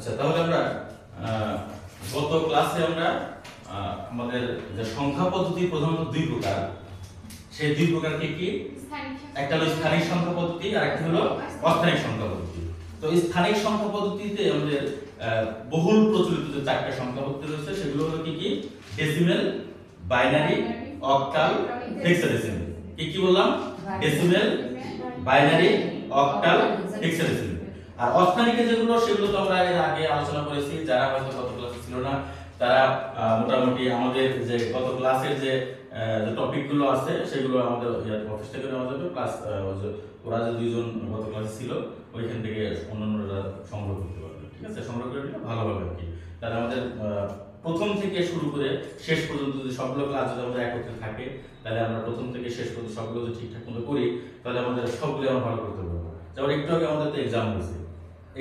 আচ্ছা, তাহলে আমরা গত ক্লাসে আমরা আমাদের যে সংখ্যা পদ্ধতি প্রধানত দুই প্রকার, সেই দুই প্রকার কি? একটা হলো স্থানিক সংখ্যা পদ্ধতি আর একটা হলো অস্থানিক সংখ্যা পদ্ধতি। তো স্থানিক সংখ্যা পদ্ধতিতে আমাদের বহুল প্রচলিত যে চারটি সংখ্যা পদ্ধতি রয়েছে সেগুলো হলো কি? Decimal, binary, octal, hexadecimal. কি বললাম? Decimal, binary, octal, hexadecimal. আর অস্থানিকে যেগুলো সেগুলো তো আমরা এর আগে আলোচনা করেছি, যারা হয়তো গত ক্লাসে ছিল না তারা মোটামুটি আমাদের যে গত ক্লাসের যে টপিকগুলো আছে সেগুলো আমাদের অফিস থেকে নেওয়া যাবে, প্লাস ওরা যে দুইজন গত ক্লাসে ছিল ওইখান থেকে অন্যান্যরা সংগ্রহ করতে পারবে। ঠিক আছে, সংগ্রহ করে নিলে ভালো হবে আর কি। তাহলে আমাদের প্রথম থেকে শুরু করে শেষ পর্যন্ত যদি সবগুলো ক্লাস যদি আমাদের একত্রে থাকে, তাহলে আমরা প্রথম থেকে শেষ পর্যন্ত সবগুলো যদি ঠিকঠাক মতো করি তাহলে আমাদের সবগুলো আমরা ভালো করতে পারবো। যেমন একটু আগে আমাদের তো এক্সাম হয়েছে,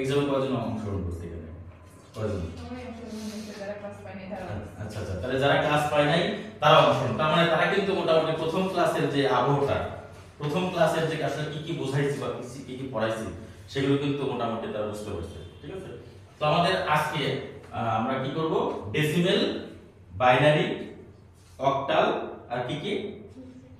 এক্সামে কয়জন অংশগ্রহণ করছে এখানে? কয়জন? আচ্ছা আচ্ছা, তাহলে যারা ক্লাস পায় নাই তারা অংশগ্রহণ, তার মানে তারা কিন্তু মোটামুটি প্রথম ক্লাসের যে আবহটা, প্রথম ক্লাসের যে আসলে কি বোঝাইছি বা কি পড়াইছি সেগুলো কিন্তু মোটামুটি তারা বুঝতে পারছে। ঠিক আছে, তো আমাদের আজকে আমরা কি করব? ডেসিমেল, বাইনারি, অক্টাল আর কি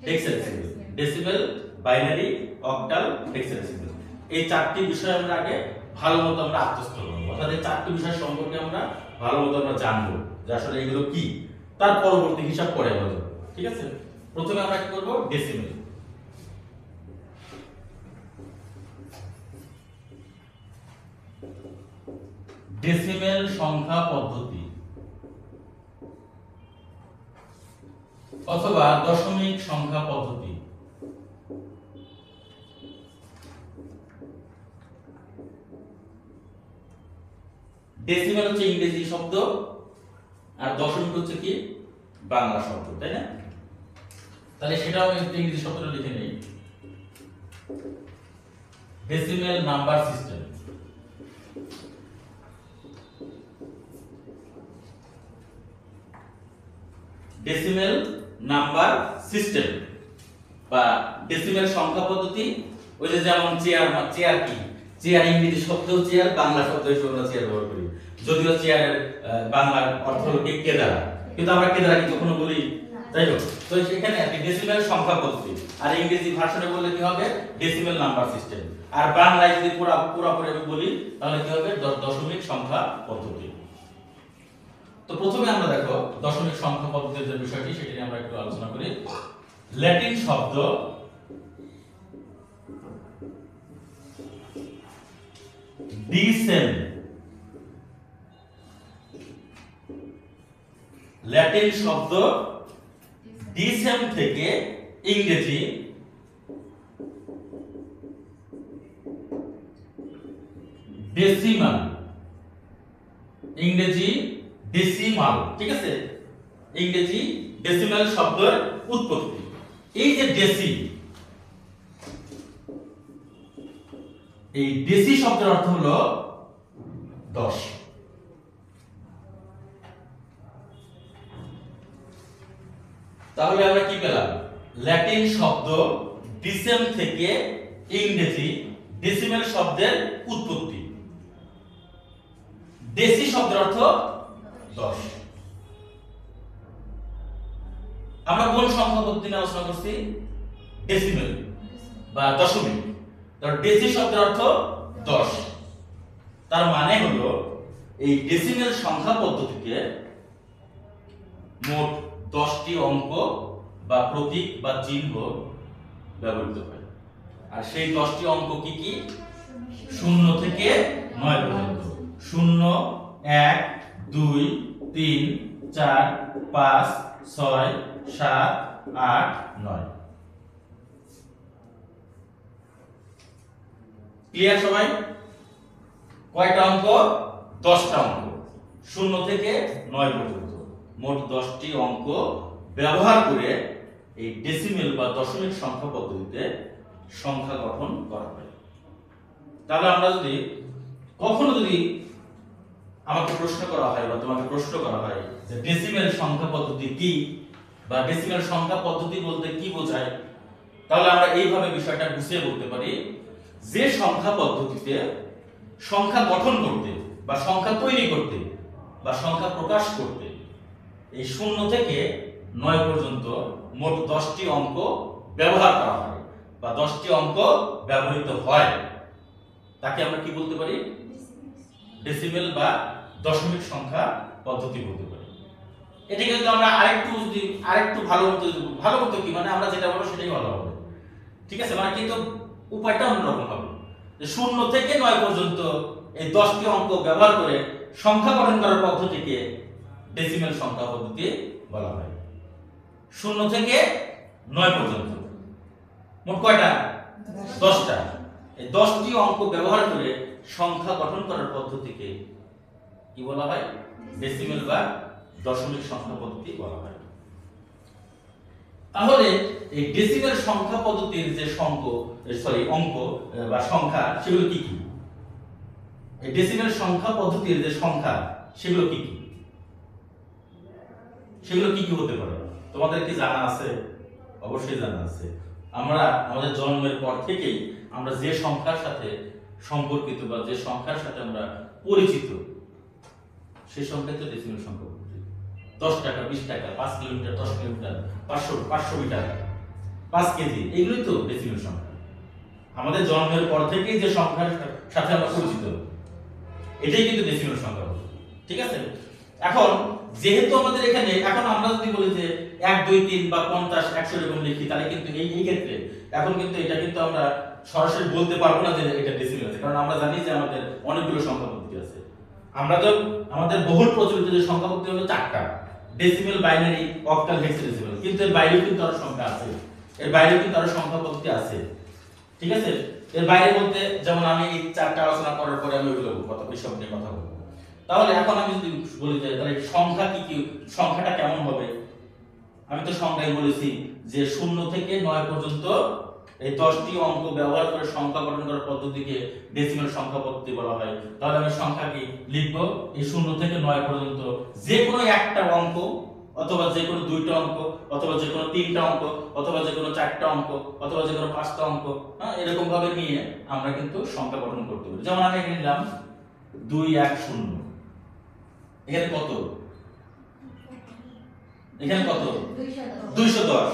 hexadecimal. Decimal, binary, octal, hexadecimal, এই চারটি বিষয় আমরা আগে ভালো মতো আমরা আত্মস্থ করব, অর্থাৎ এই চারটি বিষয় সম্পর্কে আমরা ভালো মতো আমরা জানবো যে আসলে এগুলো কি, তার পরবর্তী হিসাব পরে হবে। ঠিক আছে, প্রথমে আমরা কি করব? ডেসিমেল। ডেসিমেল সংখ্যা পদ্ধতি অথবা দশমিক সংখ্যা পদ্ধতি। ডেসিমেল হচ্ছে ইংরেজি শব্দ আর দশমিক হচ্ছে কি বাংলা শব্দ, তাই না? তাহলে সেটাও ইংরেজি শব্দটা লিখে নেই, decimal number system. Decimal number system বা ডেসিমেল সংখ্যা পদ্ধতি। ওই যে যেমন চেয়ার, চেয়ার কি? চেয়ার ইংরেজি শব্দ চেয়ার, বাংলা শব্দ হিসেবে আমরা চেয়ার ব্যবহার করি, যদিও চেয়ারের বাংলার অর্থ হলো কেদারা, কিন্তু আমরা কেদারা কি কখনো বলি? তাই তো? তো সেখানে আর কি ডেসিমেল সংখ্যা পদ্ধতি, আর ইংরেজি ভার্সনে বললে কি হবে? Decimal number system. আর বাংলায় যদি পুরোপুরি আমি বলি তাহলে কি হবে? দশমিক সংখ্যা পদ্ধতি। তো প্রথমে আমরা দেখো দশমিক সংখ্যা পদ্ধতির যে বিষয়টি সেটি নিয়ে আমরা একটু আলোচনা করি। ল্যাটিন শব্দ ডিসেম, ল্যাটিন শব্দ ডিসেম থেকে ইংরেজি ডেসিমাল, ইংরেজি ডেসিমাল। ঠিক আছে, ইংরেজি ডেসিমাল শব্দের উৎপত্তি। এই যে ডেসি, এই ডেসি শব্দের অর্থ হলো 10। তাহলে আমরা কি পেলাম? ল্যাটিন শব্দ ডিসেম থেকে ইংরেজি ডেসিমাল শব্দের উৎপত্তি। ডেসি শব্দের অর্থ 10। আমরা কোন সংখ্যা পদ্ধতি নিয়ে আলোচনা করছি? ডেসিমেল বা দশমিক। তার ডেসি শব্দের অর্থ 10। তার মানে হলো এই ডেসিমেল সংখ্যা পদ্ধতিতে মোট 10টি অঙ্ক বা প্রতীক বা চিহ্ন ব্যবহৃত হয়। আর সেই 10টি অঙ্ক কি কি? 0 থেকে 9 পর্যন্ত। 0, 1, 2, 3, 4, 5, 6, 7, 8, 9। ক্লিয়ার সবাই? কয়টা অঙ্ক? 10টা অঙ্ক, 0 থেকে 9 পর্যন্ত। মোট 10টি অঙ্ক ব্যবহার করে এই ডেসিমেল বা দশমিক সংখ্যা পদ্ধতিতে সংখ্যা গঠন করা হয়। তাহলে আমরা যদি কখনো যদি আমাকে প্রশ্ন করা হয় বা তোমাকে প্রশ্ন করা হয় যে ডেসিমেল সংখ্যা পদ্ধতি কি বা ডেসিমেল সংখ্যা পদ্ধতি বলতে কি বোঝায়, তাহলে আমরা এইভাবে বিষয়টা গুছিয়ে বলতে পারি যে সংখ্যা পদ্ধতিতে সংখ্যা গঠন করতে বা সংখ্যা তৈরি করতে বা সংখ্যা প্রকাশ করতে এই 0 থেকে 9 পর্যন্ত মোট 10টি অঙ্ক ব্যবহার করা হয় বা 10টি অঙ্ক ব্যবহৃত হয় তাকে আমরা কি বলতে পারি? ডেসিমেল বা দশমিক সংখ্যা পদ্ধতি বলতে পারি। এটাকে যদি আমরা আরেকটু ভালো মতো কি মানে আমরা যেটা বলবো সেটাই ভালো হবে, ঠিক আছে? মানে কিন্তু উপায়টা অন্যরকম হবে যে 0 থেকে 9 পর্যন্ত এই 10টি অঙ্ক ব্যবহার করে সংখ্যা গঠন করার পদ্ধতিকে ডেসিমেল সংখ্যা পদ্ধতি বলা হয়। 0 থেকে 9 পর্যন্ত মোট কয়টা? 10টা। এই 10টি অঙ্ক ব্যবহার করে সংখ্যা গঠন করার পদ্ধতিকে কি বলা হয়? ডেসিমেল বা দশমিক সংখ্যা পদ্ধতি বলা হয়। তাহলে এই ডেসিমেল সংখ্যা পদ্ধতির যে অঙ্ক বা সংখ্যা সেগুলো কি কি? এই ডেসিমেল সংখ্যা পদ্ধতির যে সংখ্যা সেগুলো কি কি? সেগুলো কি কি হতে পারে? তোমাদের কি জানা আছে? অবশ্যই জানা আছে। আমরা আমাদের জন্মের পর থেকেই আমরা যে সংখ্যার সাথে সম্পর্কিত বা যে সংখ্যার সাথে আমরা পরিচিত সেই সংখ্যা তো ডেসিমেল সংখ্যা পদ্ধতি। 10 টাকা, 20 টাকা, 5 কিলোমিটার, 10 কিলোমিটার, 500 মিটার, 5 কেজি, এগুলোই তো ডেসিমেল সংখ্যা। আমাদের জন্মের পর থেকেই যে সংখ্যার সাথে আমরা পরিচিত এটাই কিন্তু ডেসিমেল সংখ্যা পদ্ধতি, ঠিক আছে? এখন যেহেতু আমাদের এখানে এখন আমরা যদি বলি যে 1 2 3 বা 50 100 এরকম লিখি তাহলে কিন্তু এই ক্ষেত্রে এখন কিন্তু এটা কিন্তু আমরা সরাসরি বলতে পারবো না যে এটা ডেসিমেল আছে, কারণ আমরা জানি যে আমাদের অনেকগুলো সংখ্যা পদ্ধতি আছে। আমরা তো আমাদের বহুল প্রচলিত যে সংখ্যা পদ্ধতি হলো 4টা: ডেসিমেল, বাইনারি, অক্টাল, হেক্সাডেসিমেল। কিন্তু এর বাইরেও কিন্তু আরো সংখ্যা আছে, এর বাইরেও কিন্তু আরো সংখ্যা পদ্ধতি আছে, ঠিক আছে? এর বাইরে বলতে যেমন আমি এই 4টা আলোচনা করার পরে আমি ওইগুলো সব নিয়ে কথা বলবো। তাহলে এখন আমি যদি বলি যে তাহলে সংখ্যা কি কি, সংখ্যাটা কেমন হবে? আমি তো সংখ্যায় বলেছি যে 0 থেকে 9 পর্যন্ত এই 10টি অঙ্ক ব্যবহার করে সংখ্যা গঠন করার পদ্ধতিকে ডেসিমেল সংখ্যা পদ্ধতি বলা হয়। তাহলে আমি সংখ্যা কি লিখব? এই 0 থেকে 9 পর্যন্ত যে কোনো একটা অঙ্ক অথবা যে কোনো 2টা অঙ্ক অথবা যে কোনো 3টা অঙ্ক অথবা যে কোনো 4টা অঙ্ক অথবা যে কোনো 5টা অঙ্ক, হ্যাঁ, এরকম ভাবে নিয়ে আমরা কিন্তু সংখ্যা গঠন করতে পারি। যেমন আমি এখানে নিলাম 2 1 0, এখানে কত? এখানে কত? 210।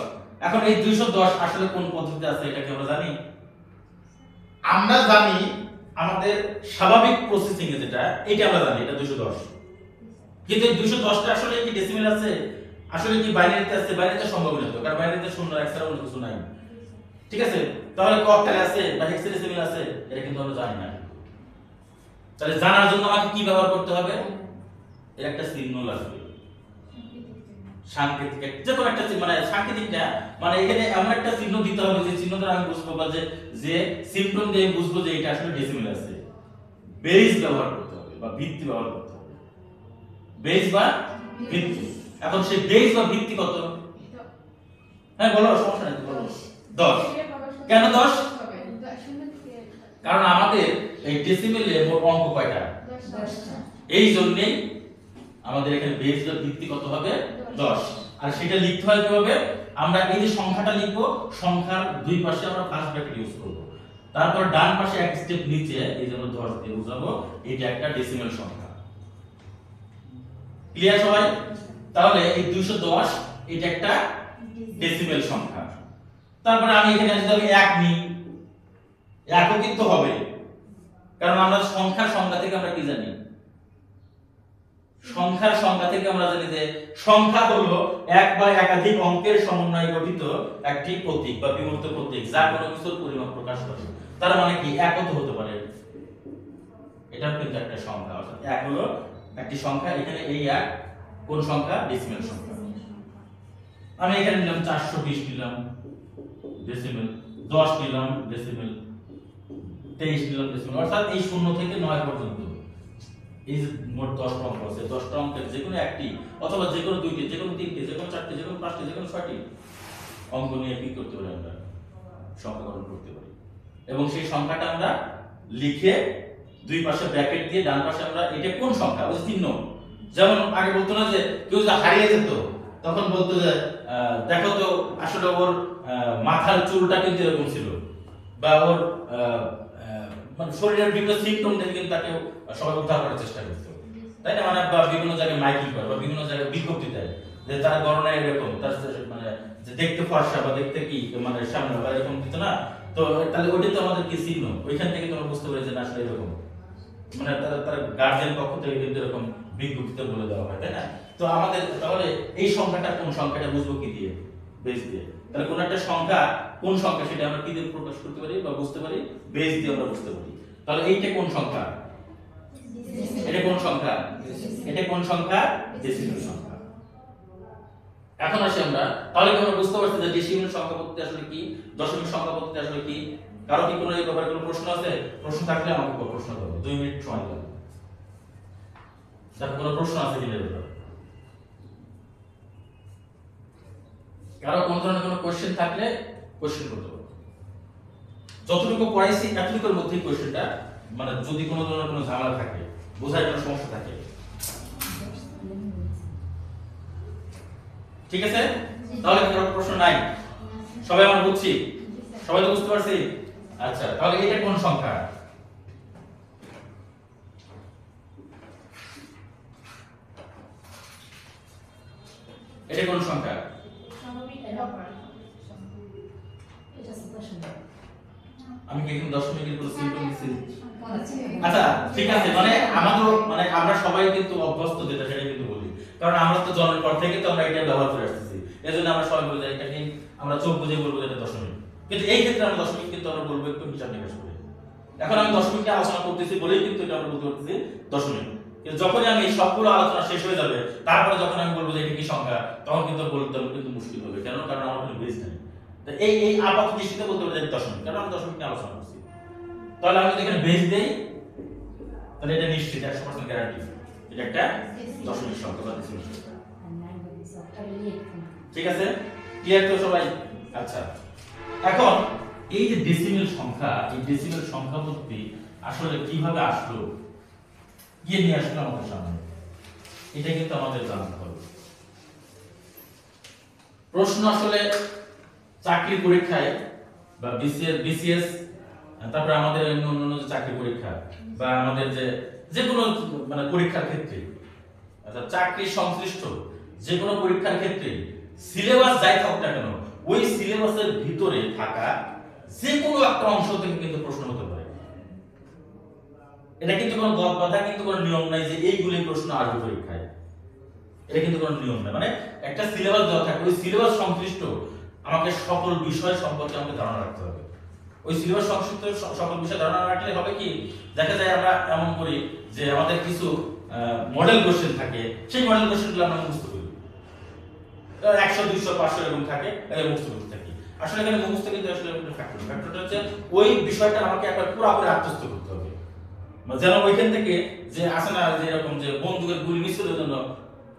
এখন এই 210 আসলে কোন পদ্ধতিতে আছে এটা কি আমরা জানি? আমরা জানি আমাদের স্বাভাবিক প্রসেসিং এ যেটা এটা আমরা জানি এটা 210। কিন্তু এই 210টা আসলে কি ডেসিমেল আছে? আসলে কি বাইনারিতে আছে? বাইনারিতে সম্ভব না তো, কারণ বাইনারিতে 0 1 ছাড়া অন্য কিছু নাই, ঠিক আছে? তাহলে অক্টালে আছে বা হেক্সাডেসিমেল আছে এটা কিন্তু আমরা জানি না। তাহলে জানার জন্য আমাকে কি ব্যবহার করতে হবে? এর একটা চিহ্ন লাগবে, সাংকেতিক, যে কোনো একটা মানে সাংকেতিকটা মানে এখানে এমন একটা চিহ্ন দিতে হবে যে চিহ্ন দ্বারা আমি বুঝবো বা যে সিম্পটম দিয়ে বুঝবো যে এটা আসলে ডেসিমেল আছে। বেস ব্যবহার করতে হবে বা ভিত্তি ব্যবহার করতে হবে, বেস বা ভিত্তি। এখন সেই বেস বা ভিত্তি কত? হ্যাঁ বলো, সমস্যা নেই, বলো। 10। কেন 10? কারণ আমাদের এই ডেসিমেলে মোট অঙ্ক কয়টা? 10টা। এই জন্যই আমাদের এখানে বেস বা ভিত্তি কত হবে? 10। আর সেটা লিখতে হয় কিভাবে? আমরা এই যে সংখ্যাটা লিখবো, সংখ্যার দুই পাশে আমরা ফার্স্ট ব্র্যাকেট ইউজ করব, তারপর ডান পাশে এক স্টেপ নিচে এই জন্য 10 দিয়ে বুঝাবো এটা একটা ডেসিমেল সংখ্যা। ক্লিয়ার সবাই? তাহলে এই 210 এটা একটা ডেসিমেল সংখ্যা। তারপর আমি এখানে যদি আমি 1 নিই, 1ও কিন্তু হবে, কারণ আমরা সংখ্যার সংজ্ঞা থেকে আমরা কি জানি? সংখ্যার সংজ্ঞা থেকে আমরা জানি যে সংখ্যা হলো এক বা একাধিক অঙ্কের সমন্বয়ে গঠিত একটি প্রতীক বা বিমূর্ত প্রতীক যা কোনো কিছুর পরিমাপ প্রকাশ করে। তার মানে কি 1ও তো হতে পারে, এটা কিন্তু একটা সংখ্যা। অর্থাৎ 1 হলো একটি সংখ্যা। এখানে এই 1 কোন সংখ্যা? ডেসিমেল সংখ্যা। আমি এখানে নিলাম 420 নিলাম ডেসিমেল, 10 নিলাম ডেসিমেল, 23 নিলাম ডেসিমেল। অর্থাৎ এই 0 থেকে 9 পর্যন্ত এই মোট 10টা অঙ্ক আছে। 10টা অঙ্কের যে কোনো একটি অথবা যে কোনো দুইটি, যে কোনো তিনটি, যে কোনো চারটি, যে কোনো পাঁচটি, যে কোনো ছয়টি অঙ্ক নিয়ে কি করতে পারি? আমরা সংখ্যা গঠন করতে পারি। এবং সেই সংখ্যাটা আমরা লিখে দুই পাশে ব্র্যাকেট দিয়ে ডান পাশে আমরা এটা কোন সংখ্যা ওই চিহ্ন, যেমন আগে বলতো না যে কেউ যদি হারিয়ে যেত তখন বলতো যে দেখো তো আসলে ওর মাথার চুলটা কিন্তু এরকম ছিল বা ওর মানে শরীরের বিভিন্ন সিম্পটম দেখে কিন্তু তাকে সবাই উদ্ধার করার চেষ্টা করছে, তাই না? মানে বা বিভিন্ন জায়গায় মাইকিং করে বা বিভিন্ন জায়গায় বিজ্ঞপ্তি দেয় যে তার গণনা এরকম, তার মানে যে দেখতে ফর্সা বা দেখতে কি মানে সামনে বা এরকম কিছু না, তো তাহলে ওইটা তো আমাদের কি চিহ্ন, ওইখান থেকে তোমরা বুঝতে পারি যে না আসলে এরকম, মানে তার গার্জিয়ান পক্ষ থেকে কিন্তু এরকম বিজ্ঞপ্তিতে বলে দেওয়া হয়, তাই না? তো আমাদের তাহলে এই সংখ্যাটা কোন সংখ্যাটা বুঝবো কি দিয়ে? বেস দিয়ে। তাহলে কোন একটা সংখ্যা কোন সংখ্যা সেটা আমরা কি দিয়ে প্রকাশ করতে পারি বা বুঝতে পারি? বেস দিয়ে আমরা বুঝতে পারি। তাহলে এইটা কোন সংখ্যা? এটা কোন সংখ্যা? এটা কোন সংখ্যা? ডেসিমেল সংখ্যা। এখন আসি আমরা, তাহলে কি আমরা বুঝতে পারছি যে ডেসিমেল সংখ্যা পদ্ধতি আসলে কি, দশমিক সংখ্যা পদ্ধতি আসলে কি? কারো কি কোনো এই ব্যাপারে কোনো প্রশ্ন আছে? প্রশ্ন থাকলে আমাকে প্রশ্ন করো, 2 মিনিট সময় দাও। যার কোনো প্রশ্ন আছে কিনা ব্যাপারে? কারো কোন ধরনের কোনো কোশ্চেন থাকলে কোশ্চেন করতে পারো। যতটুকু পড়াইছি এতটুকুর মধ্যেই কোশ্চেনটা, মানে যদি কোনো ধরনের কোনো ঝামেলা থাকে, বোঝার কোনো সমস্যা থাকে, ঠিক আছে? তাহলে কোনো প্রশ্ন নাই, সবাই আমরা বুঝছি, সবাই তো বুঝতে পারছি? আচ্ছা, তাহলে এটা কোন সংখ্যা? এটা কোন সংখ্যা? আমি কি এখানে দশমিকের পুরো সিম্পল দিছি? আচ্ছা ঠিক আছে, মানে আমাদের মানে আমরা সবাই কিন্তু অভ্যস্ত, যেটা সেটা কিন্তু বলি, কারণ আমরা তো জন্মের পর থেকে তো আমরা এটা ব্যবহার করে আসতেছি, এজন্য আমরা সবাই বলি যে এটাকে আমরা চোখ বুঝে বলবো এটা দশমিক, কিন্তু এই ক্ষেত্রে আমরা দশমিক কিন্তু আমরা বলবো একটু হিসাব নিকাশ করে। এখন আমি দশমিকটা আলোচনা করতেছি বলেই কিন্তু এটা আমরা বলতে পারতেছি দশমিক, কিন্তু যখনই আমি সবগুলো আলোচনা শেষ হয়ে যাবে তারপরে যখন আমি বলবো যে এটা কি সংখ্যা, তখন কিন্তু বলতে কিন্তু মুশকিল হবে, কেন? কারণ আমার কোনো বেস নেই। তো এই আপাতত দৃষ্টিতে বলতে পারি যে দশমিক, কারণ আমি দশমিক নিয়ে আলোচনা করছি। তাহলে আমি যদি এখানে বেস দেই তাহলে এটা নিশ্চিত 100% গ্যারান্টি এটা একটা দশমিক সংখ্যা বা ডেসিমেল সংখ্যা। ঠিক আছে, ক্লিয়ার তো সবাই? আচ্ছা, এখন এই যে ডেসিমেল সংখ্যা, এই ডেসিমেল সংখ্যা পদ্ধতি আসলে কিভাবে আসলো, কি নিয়ে আসলো আমাদের সামনে, এটা কিন্তু আমাদের জানতে হবে। প্রশ্ন আসলে চাকরি পরীক্ষায় বা বিসিএস, তারপরে আমাদের অন্যান্য যে চাকরি পরীক্ষা বা আমাদের যে কোনো মানে পরীক্ষার ক্ষেত্রে, আচ্ছা চাকরি সংশ্লিষ্ট যে কোনো পরীক্ষার ক্ষেত্রে সিলেবাস যাই থাকুক না কেন, ওই সিলেবাসের ভিতরে থাকা যে কোনো একটা অংশ থেকে কিন্তু প্রশ্ন হতে পারে। এটা কিন্তু কোনো গদবাধা কিন্তু কোনো নিয়ম নাই যে এইগুলোই প্রশ্ন আসবে পরীক্ষায়, এটা কিন্তু কোনো নিয়ম নাই। মানে একটা সিলেবাস দেওয়া থাকে, ওই সিলেবাস সংশ্লিষ্ট আমাকে সকল বিষয় সম্পর্কে আমাকে ধারণা রাখতে হবে। ওই সিলেবাস সংশ্লিষ্ট সকল বিষয় ধারণা রাখলে হবে কি, দেখা যায় আমরা এমন করি যে আমাদের কিছু মডেল কোশ্চেন থাকে, সেই মডেল কোশ্চেনগুলো আমরা মুখস্থ করি, 100 200 500 এরকম থাকে, মুখস্থ করতে থাকি। আসলে এখানে মুখস্থ কিন্তু আসলে ফ্যাক্টরটা হচ্ছে ওই বিষয়টা আমাকে একবার পুরোপুরি আত্মস্থ করতে হবে, যেন ওইখান থেকে যে আসে না যে এরকম যে বন্দুকের গুলি মিস হওয়ার জন্য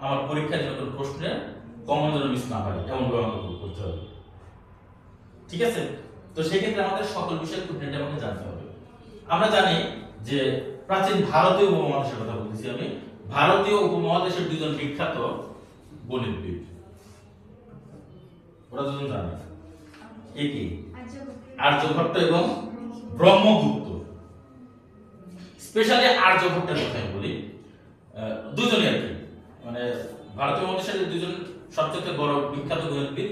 আমার পরীক্ষায় যেন কোনো প্রশ্নে কমন যেন মিস না হয়, এমন ভাবে আমাকে করতে হবে। ঠিক আছে, তো সেই ক্ষেত্রে আমাদের সকল বিষয় খুঁটিনাটি আমাকে জানতে হবে। আমরা জানি যে প্রাচীন ভারতীয় উপমহাদেশের কথা বলতেছি আমি, ভারতীয় উপমহাদেশের দুজন বিখ্যাত গণিতবিদ, ওরা দুজন জানে কি? আর্যভট্ট এবং ব্রহ্মগুপ্ত। স্পেশালি আর্যভট্টের কথা আমি বলি, দুজনই আর কি, মানে ভারতীয় উপমহাদেশের দুজন সবচেয়ে বড় বিখ্যাত গণিতবিদ,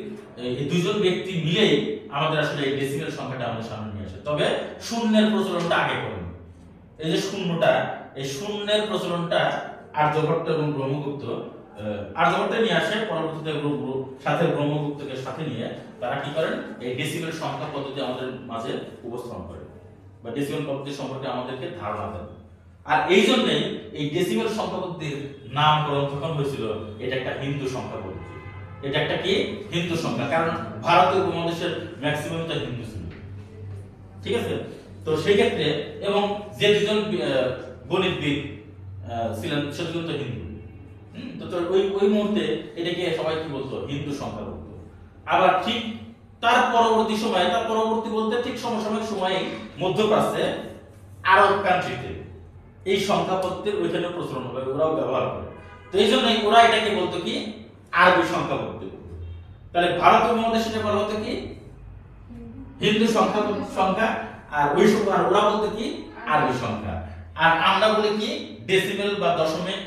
এই দুজন ব্যক্তি মিলেই আমাদের আসলে এই ডেসিমেল সংখ্যাটা আমাদের সামনে নিয়ে আসে। তবে শূন্যের প্রচলনটা আগে করেন, এই যে শূন্যটা, এই শূন্যের প্রচলনটা আর্যভট্ট এবং ব্রহ্মগুপ্ত, আর্যভট্ট নিয়ে আসে, পরবর্তীতে সাথে ব্রহ্মগুপ্তকে সাথে নিয়ে তারা কি করেন, এই ডেসিমেল সংখ্যা পদ্ধতি আমাদের মাঝে উপস্থাপন করেন বা ডেসিমেল পদ্ধতি সম্পর্কে আমাদেরকে ধারণা দেন। আর এই জন্যই এই ডেসিমেল সংখ্যা পদ্ধতির নামকরণ তখন হয়েছিল এটা একটা হিন্দু সংখ্যা পদ্ধতি। এটা একটা কি? হিন্দু সংখ্যা, কারণ ভারতীয় উপমহাদেশের ম্যাক্সিমামটা হিন্দু ছিল। ঠিক আছে, তো সেই ক্ষেত্রে এবং যে দুজন গণিতবিদ ছিলেন সে দুজন তো হিন্দু, তো ওই মুহূর্তে এটাকে সবাই কি বলতো? হিন্দু সংখ্যা বলতো। আবার ঠিক তার পরবর্তী সময়ে, তার পরবর্তী বলতে ঠিক সমসাময়িক সময়ে মধ্যপ্রাচ্যে আরব কান্ট্রিতে এই সংখ্যা পদ্ধতির ওইখানে প্রচলন হবে, ওরাও ব্যবহার করে। তো এই জন্যই ওরা এটাকে বলতো কি? আরবি সংখ্যা পদ্ধতি। তাহলে ভারতীয় উপমহাদেশে এটা বলা হতো কি? হিন্দু সংখ্যা, আর ওই সময় ওরা বলতো কি? আরবি সংখ্যা। আর আমরা বলি কি ডেসিমেল বা দশমিক,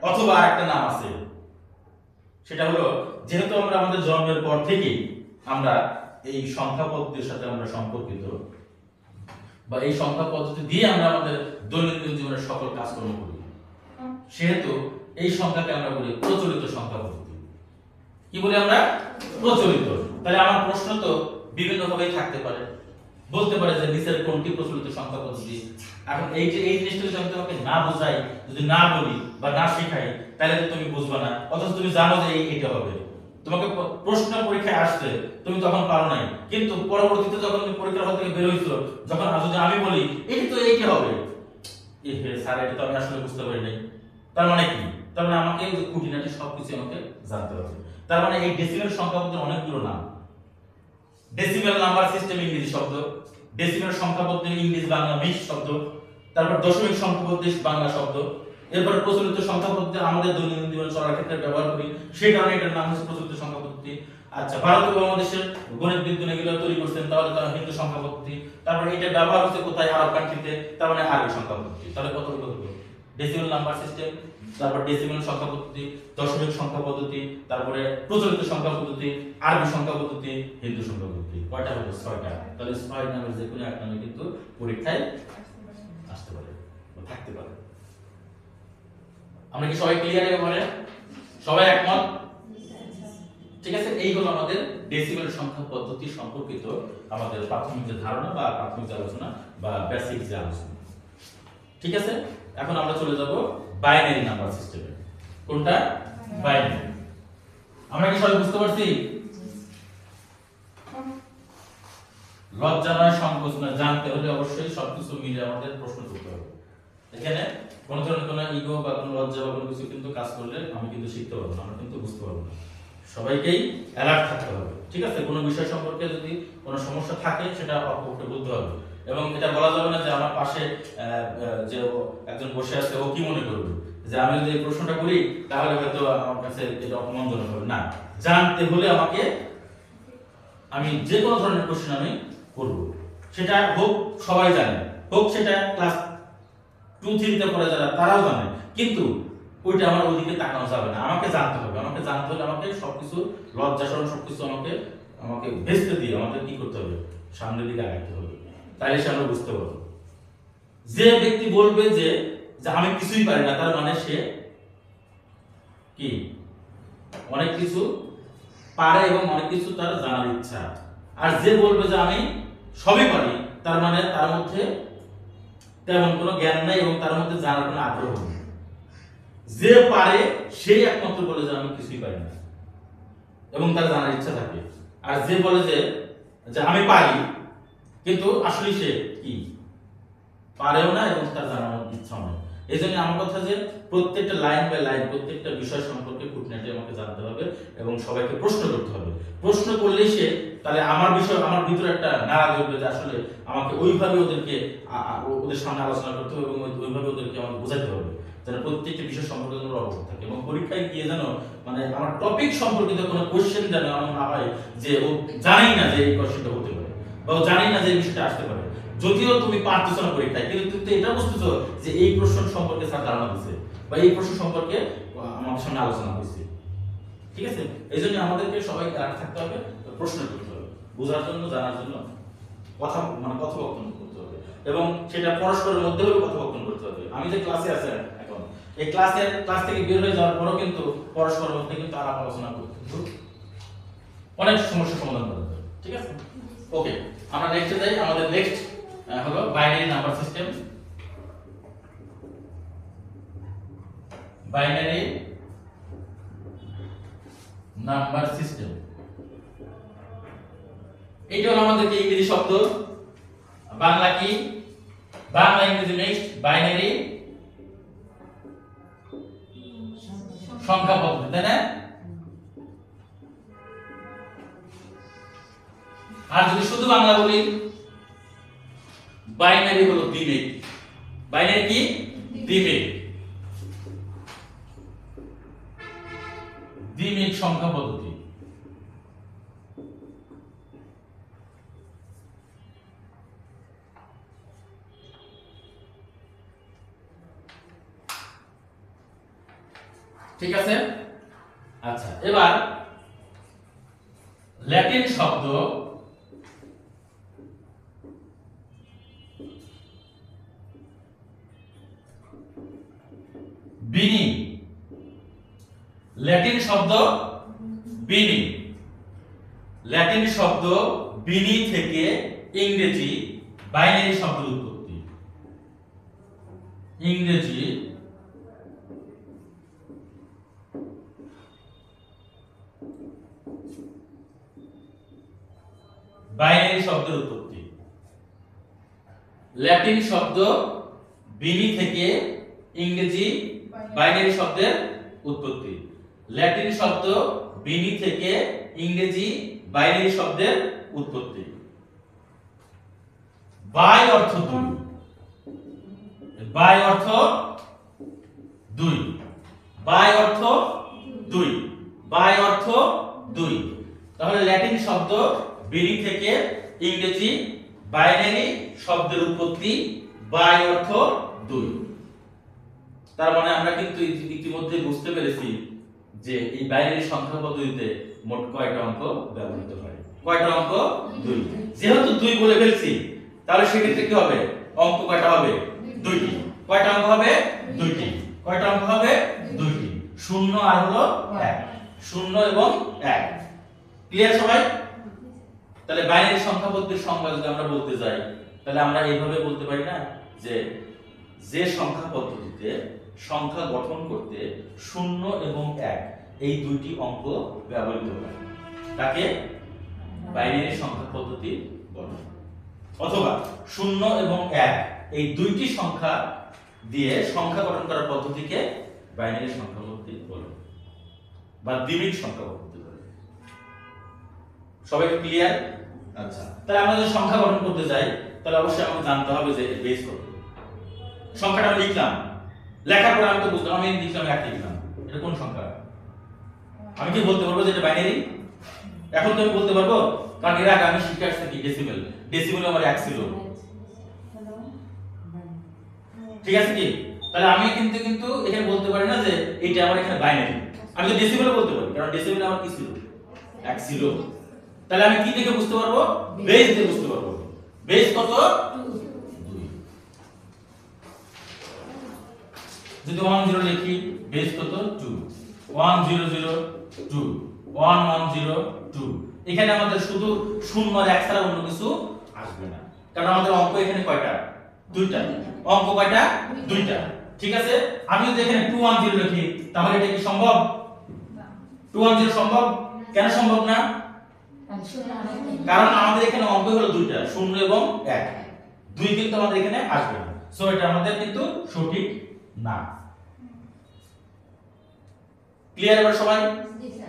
অথবা আরেকটা নাম আছে, সেটা হলো যেহেতু আমরা আমাদের জন্মের পর থেকেই আমরা এই সংখ্যা পদ্ধতির সাথে আমরা সম্পর্কিত, বা এই সংখ্যা পদ্ধতি দিয়ে আমরা আমাদের দৈনন্দিন জীবনের সকল কাজকর্ম করি, সেহেতু এই সংখ্যাকে আমরা বলি প্রচলিত সংখ্যা পদ্ধতি। কি বলি আমরা? প্রচলিত। তাহলে আমার প্রশ্ন তো বিভিন্ন ভাবেই থাকতে পারে, বলতে পারে যে নিচের কোনটি প্রচলিত সংখ্যা পদ্ধতি। এখন এই যে এই জিনিসটা যদি আমি তোমাকে না বোঝাই, যদি না বলি বা না শেখাই, তাহলে তো তুমি বুঝবা না, অথচ তুমি জানো যে এটা হবে। তোমাকে প্রশ্ন পরীক্ষায় আসছে, তুমি তখন পারো নাই, কিন্তু পরবর্তীতে যখন তুমি পরীক্ষার হল থেকে বের হইছো, যখন যদি আমি বলি এটা তো এইটা হবে, স্যার এটা তো আমি আসলে বুঝতে পারি নাই, তার মানে কি? তার মানে আমাকে খুঁটিনাটি সবকিছু আমাকে জানতে হবে। তার মানে এই ডেসিমেল সংখ্যা পদ্ধতির অনেকগুলো নাম। ডেসিমেল নাম্বার সিস্টেম ইংরেজি শব্দ, ডেসিমেল সংখ্যা পদ্ধতি ইংরেজি বাংলা মিক্স শব্দ, তারপর দশমিক সংখ্যা পদ্ধতি বাংলা শব্দ, এরপর প্রচলিত সংখ্যা পদ্ধতি আমাদের দৈনন্দিন জীবনে চলার ক্ষেত্রে ব্যবহার করি, সেই কারণে এটার নাম হচ্ছে প্রচলিত সংখ্যা পদ্ধতি। আচ্ছা, ভারত উপমহাদেশের গণিত বিজ্ঞানী এগুলো তৈরি করছেন, তাহলে তারা হিন্দু সংখ্যা পদ্ধতি। তারপর এটা ব্যবহার হচ্ছে কোথায়? আরব কান্ট্রিতে, তার মানে আরবি সংখ্যা পদ্ধতি। তাহলে কতগুলো হলো? ডেসিমেল নাম্বার সিস্টেম, তারপর ডেসিমেল সংখ্যা পদ্ধতি, দশমিক সংখ্যা পদ্ধতি, তারপরে প্রচলিত সংখ্যা পদ্ধতি, আরবি সংখ্যা পদ্ধতি, হিন্দু সংখ্যা পদ্ধতি। কয়টা হলো? 6টা। তাহলে 6 নামের যে কোনো একটা নামে কিন্তু পরীক্ষায় আসতে পারে বা থাকতে পারে। আমরা কি সবাই ক্লিয়ার এবারে? সবাই একমত? ঠিক আছে, এই হলো আমাদের ডেসিমেল সংখ্যা পদ্ধতি সম্পর্কিত আমাদের প্রাথমিক যে ধারণা বা প্রাথমিক যে আলোচনা বা বেসিক যে আলোচনা। ঠিক আছে, এখন আমরা চলে যাব বাইনারি নাম্বার সিস্টেমে। কোনটা? বাইনারি। আমরা কি সবাই বুঝতে পারছি? লজ্জা নয়, সংকোচ নয়, জানতে হলে অবশ্যই সবকিছু মিলে আমাদের প্রশ্ন করতে হবে। এখানে কোন ধরনের কোনো ইগো বা কোনো লজ্জা বা কোনো কিছু কিন্তু কাজ করলে আমি কিন্তু শিখতে পারবো না, আমরা কিন্তু বুঝতে পারবো না। সবাইকেই অ্যালার্ট থাকতে হবে। ঠিক আছে, কোনো বিষয় সম্পর্কে যদি কোনো সমস্যা থাকে সেটা অপরকে বুঝতে হবে, এবং এটা বলা যাবে না যে আমার পাশে যে একজন বসে আছে ও কি মনে করবে যে আমি যদি এই প্রশ্নটা করি তাহলে হয়তো আমার কাছে এটা অপমানজনক হবে। না, জানতে হলে আমাকে, আমি যে কোনো ধরনের কোশ্চেন আমি করব, সেটা হোক সবাই জানে, হোক সেটা ক্লাস 2-3 তে পড়ে যারা তারাও জানে, কিন্তু ওইটা আমার ওইদিকে তাকানো যাবে না, আমাকে জানতে হবে। আমাকে জানতে হলে আমাকে সবকিছু লজ্জা শরম সবকিছু আমাকে ভেস্তে দিয়ে আমাদের কি করতে হবে? সামনের দিকে আগাতে হবে, তাইলে সে আমরা বুঝতে পারবো। যে ব্যক্তি বলবে যে আমি কিছুই পারি না, তার মানে সে কি অনেক কিছু পারে এবং অনেক কিছু তার জানার ইচ্ছা। আর যে বলবে যে আমি সবই পারি, তার মানে তার মধ্যে তেমন কোনো জ্ঞান নাই এবং তার মধ্যে জানার কোনো আগ্রহ নেই। যে পারে সেই একমাত্র বলে যে আমি কিছুই পারি না এবং তার জানার ইচ্ছা থাকে। আর যে বলে যে আমি পারি কিন্তু আসলে সে কি পারেও না এবং তার জানার ইচ্ছাও নেই। এই জন্য আমার কথা যে প্রত্যেকটা লাইন বাই লাইন প্রত্যেকটা বিষয় সম্পর্কে খুঁটিনাটি আমাকে জানতে হবে এবং সবাইকে প্রশ্ন করতে হবে। প্রশ্ন করলেই সে তাহলে আমার বিষয় আমার ভিতরে একটা নাড়া ধরবে যে আসলে আমাকে ওইভাবে ওদের সামনে আলোচনা করতে হবে এবং ওইভাবে ওদেরকে আমাকে বোঝাতে হবে, যেন প্রত্যেকটা বিষয় সম্পর্কে যেন অবগত থাকে এবং পরীক্ষায় গিয়ে যেন মানে আমার টপিক সম্পর্কিত কোনো কোশ্চেন যেন এমন না হয় যে ও জানেই না যে এই কোশ্চেনটা হতে পারে বা ও জানেই না যে এই বিষয়টা আসতে পারে। যদিও তুমি পারতেছো না পরীক্ষায়, কিন্তু তুমি তো এটা বুঝতেছো যে এই প্রশ্ন সম্পর্কে স্যার ধারণা দিচ্ছে বা এই প্রশ্ন সম্পর্কে আমার সামনে আলোচনা হয়েছে। ঠিক আছে, এই জন্য আমাদেরকে সবাই থাকতে হবে, প্রশ্ন করতে হবে, বোঝার জন্য, জানার জন্য কথোপকথন করতে হবে এবং সেটা পরস্পরের মধ্যে কথোপকথন করতে হবে। আমি যে ক্লাসে আছি এখন, এই ক্লাস থেকে বের হয়ে যাওয়ার পরও কিন্তু পরস্পরের মধ্যে কিন্তু আলাপ আলোচনা করতে হবে, অনেক সমস্যার সমাধান করতে হবে। ঠিক আছে, ওকে, আমরা নেক্সটে যাই। আমাদের নেক্সট হলো binary number system. Binary number system এটা হলো আমাদের কি ইংরেজি শব্দ, বাংলা কি? বাংলা ইংরেজি নেক্সট বাইনারি সংখ্যা পদ্ধতি, তাই না? আর যদি শুধু বাংলা বলি, বাইনারি হলো দ্বিমেরু। বাইনারি কি? দ্বিমেরু। দ্বিমেরু সংখ্যা পদ্ধতি। ঠিক আছে। আচ্ছা, এবার ল্যাটিন শব্দ বিনি, ল্যাটিন শব্দ বিনি, ল্যাটিন শব্দ বিনি থেকে ইংরেজি বাইনারি শব্দের উৎপত্তি, ইংরেজি বাইনারি শব্দের উৎপত্তি, ল্যাটিন শব্দ বিনি থেকে ইংরেজি বাইনারি শব্দের উৎপত্তি, ল্যাটিন শব্দ বিনি থেকে ইংরেজি বাইনারি শব্দের উৎপত্তি। বাই অর্থ দুই, বাই অর্থ দুই, বাই অর্থ দুই, বাই অর্থ দুই। তাহলে ল্যাটিন শব্দ বিনি থেকে ইংরেজি বাইনারি শব্দের উৎপত্তি, বাই অর্থ দুই। তার মানে আমরা কিন্তু ইতিমধ্যে বুঝতে পেরেছি যে এই বাইনারি সংখ্যা পদ্ধতিতে মোট কয়টা অঙ্ক ব্যবহৃত হয়। কয়টা অঙ্ক? দুই। যেহেতু দুই বলে ফেলছি তাহলে সেক্ষেত্রে কি হবে? অঙ্ক কয়টা হবে? দুইটি। কয়টা অঙ্ক হবে? দুইটি। কয়টা অঙ্ক হবে? দুইটি। শূন্য আর হলো এক, শূন্য এবং এক। ক্লিয়ার সবাই? তাহলে বাইনারি সংখ্যা পদ্ধতির সংজ্ঞা যদি আমরা বলতে যাই তাহলে আমরা এইভাবে বলতে পারি না যে যে সংখ্যা পদ্ধতিতে সংখ্যা গঠন করতে শূন্য এবং এক এই দুইটি অঙ্ক ব্যবহৃত হয় তাকে বাইনারি সংখ্যা পদ্ধতি বলে। অথবা শূন্য এবং এক এই দুইটি সংখ্যা দিয়ে সংখ্যা গঠন করার পদ্ধতিকে বাইনারি সংখ্যা পদ্ধতি বলে বা দ্বিমিক সংখ্যা পদ্ধতি বলে। সবাই ক্লিয়ার? আচ্ছা, তাহলে আমরা যদি সংখ্যা গঠন করতে যাই তাহলে অবশ্যই আমাকে জানতে হবে যে বেস কত। সংখ্যাটা আমি লিখলাম, লেখার পরে আমি তো বুঝলাম, আমি লিখলাম এক লিখলাম, এটা কোন সংখ্যা? আমি কি বলতে পারবো যে এটা বাইনারি? এখন তো আমি বলতে পারবো, কারণ এর আগে আমি শিখে আসছি কি ডেসিমেল, ডেসিমেল আমার এক ছিল। ঠিক আছে কি? তাহলে আমি কিন্তু এখানে বলতে পারি না যে এটা আমার এখানে বাইনারি। আমি তো ডেসিমেল বলতে পারি, কারণ ডেসিমেল আমার কি ছিল? এক ছিল। তাহলে আমি কি দেখে বুঝতে পারবো? বেস দেখে বুঝতে পারবো। বেস কত? 2। যদি 10 লিখি, বেস কত? 2। 1002 1102। এখানে আমাদের শুধু শূন্য আর এক ছাড়া অন্য কিছু আসবে না, কারণ আমাদের অঙ্ক এখানে কয়টা? দুইটা। অঙ্ক কয়টা? দুইটা। ঠিক আছে, আমি যদি এখানে 210 লিখি তাহলে এটা কি সম্ভব? 210 সম্ভব? কেন সম্ভব না? কারণ আমাদের এখানে অঙ্ক হলো দুইটা, শূন্য এবং এক। দুই কিন্তু আমাদের এখানে আসবে না, সো এটা আমাদের কিন্তু সঠিক না। ক্লিয়ার এবার সবাই?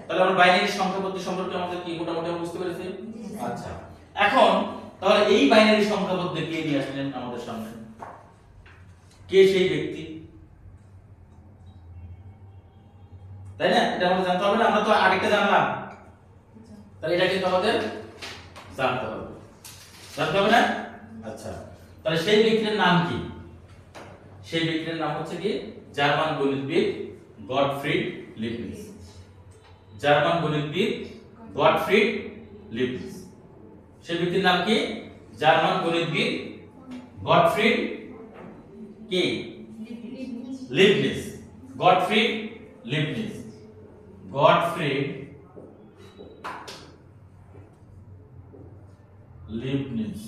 তাহলে আমরা বাইনারি সংখ্যা পদ্ধতি সম্পর্কে আমাদের কি মোটামুটি বুঝতে পেরেছি? আচ্ছা, এখন তাহলে এই বাইনারি সংখ্যা পদ্ধতি কে নিয়ে আসলেন আমাদের সামনে? কে সেই ব্যক্তি? তাই না? এটা আমাদের জানতে হবে না? আমরা তো আরেকটা জানলাম, তাহলে এটা কিন্তু আমাদের জানতে হবে। জানতে হবে না? আচ্ছা, তাহলে সেই ব্যক্তির নাম কি? সেই ব্যক্তির নাম হচ্ছে কি জার্মান গণিতবিদ গটফ্রিড লিবনিজ। জার্মান গণিতবিদ গটফ্রিড লিবনিজ। সেই ব্যক্তির নাম কি? জার্মান গণিতবিদ গটফ্রিড কি? Leibniz. Gottfried Leibniz. Gottfried Leibniz.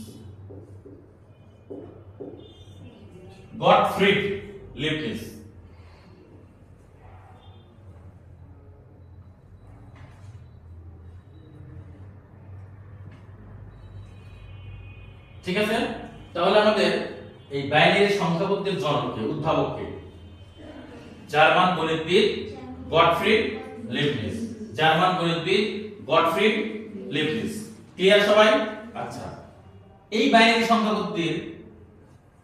Gottfried Leibniz. ঠিক আছে, তাহলে আমাদের এই বাইনারি সংখ্যা পদ্ধতির জনককে, উদ্ভাবককে? জার্মান গণিতবিদ গটফ্রিড লিবনিজ। জার্মান গণিতবিদ গটফ্রিড লিবনিজ। ক্লিয়ার সবাই? আচ্ছা, এই বাইনারি সংখ্যা পদ্ধতির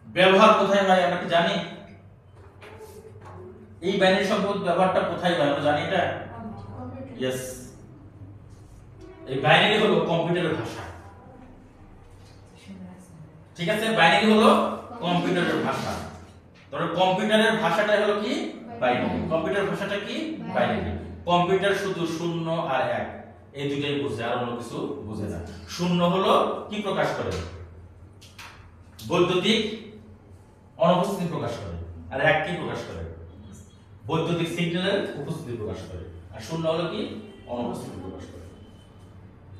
ব্যবহার কোথায় হয় আমরা কি জানি? এই বাইনারি সংখ্যা পদ্ধতির ব্যবহারটা কোথায় হয় আমরা জানি এটা? यस, এই বাইনারি হলো কম্পিউটারের ভাষা। ঠিক আছে, বাইনারি হলো কম্পিউটারের ভাষা। ধরো কম্পিউটারের ভাষাটা হলো কি? বাইনারি। কম্পিউটার ভাষাটা কি? বাইনারি। কম্পিউটার শুধু 0 আর 1 এই দুইটাই বোঝে, আর অন্য কিছু বোঝে না। 0 হলো কি প্রকাশ করে? বৈদ্যুতিক অনুপস্থিতি প্রকাশ করে। আর 1 কি প্রকাশ করে? বৈদ্যুতিক সিগন্যালের উপস্থিতি প্রকাশ করে। আর 0 হলো কি? অনুপস্থিতি প্রকাশ করে।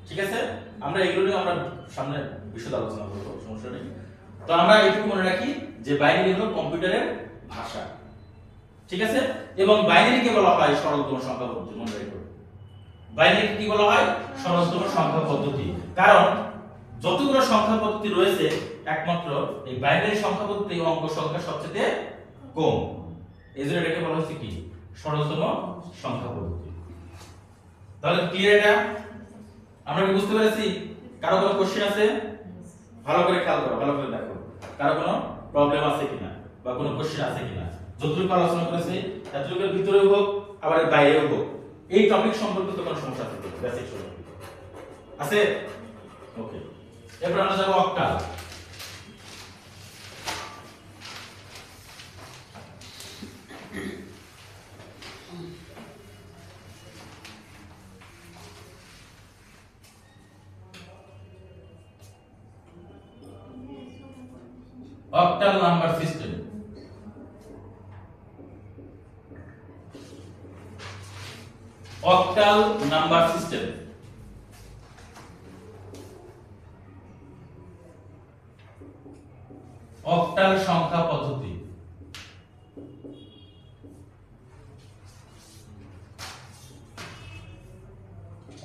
ঠিক আছে, আমরা এগুলো নিয়ে আমরা সামনে বিশদ আলোচনা করব, সমস্যা নেই। তো আমরা এইটুকু মনে রাখি যে বাইনারি হলো কম্পিউটারের ভাষা। ঠিক আছে, এবং বাইনারিকে বলা হয় সরলতম সংখ্যা পদ্ধতি। মনে রাখো, বাইনারি কি বলা হয়? সরলতম সংখ্যা পদ্ধতি। কারণ যতগুলো সংখ্যা পদ্ধতি রয়েছে একমাত্র এই বাইনারি সংখ্যা পদ্ধতি অঙ্ক সংখ্যা সবচেয়ে কম, এজন্য এটাকে বলা হচ্ছে কি? সরলতম সংখ্যা পদ্ধতি। তাহলে ক্লিয়ার এটা? আমরা কি বুঝতে পেরেছি? কারো কোনো কোশ্চেন আছে? ভালো করে খেয়াল করো, ভালো করে দেখো, কারো কোনো প্রবলেম আছে কিনা বা কোনো কোশ্চেন আছে কিনা। যতটুকু আলোচনা করেছি এতটুকুর ভিতরেও হোক আবার বাইরেও হোক, এই টপিক সম্পর্কিত কোনো সমস্যা থাকে বেসিক আছে? ওকে, এরপর আমরা যাব octal. Octal number system. Octal number system octal সংখ্যা পদ্ধতি।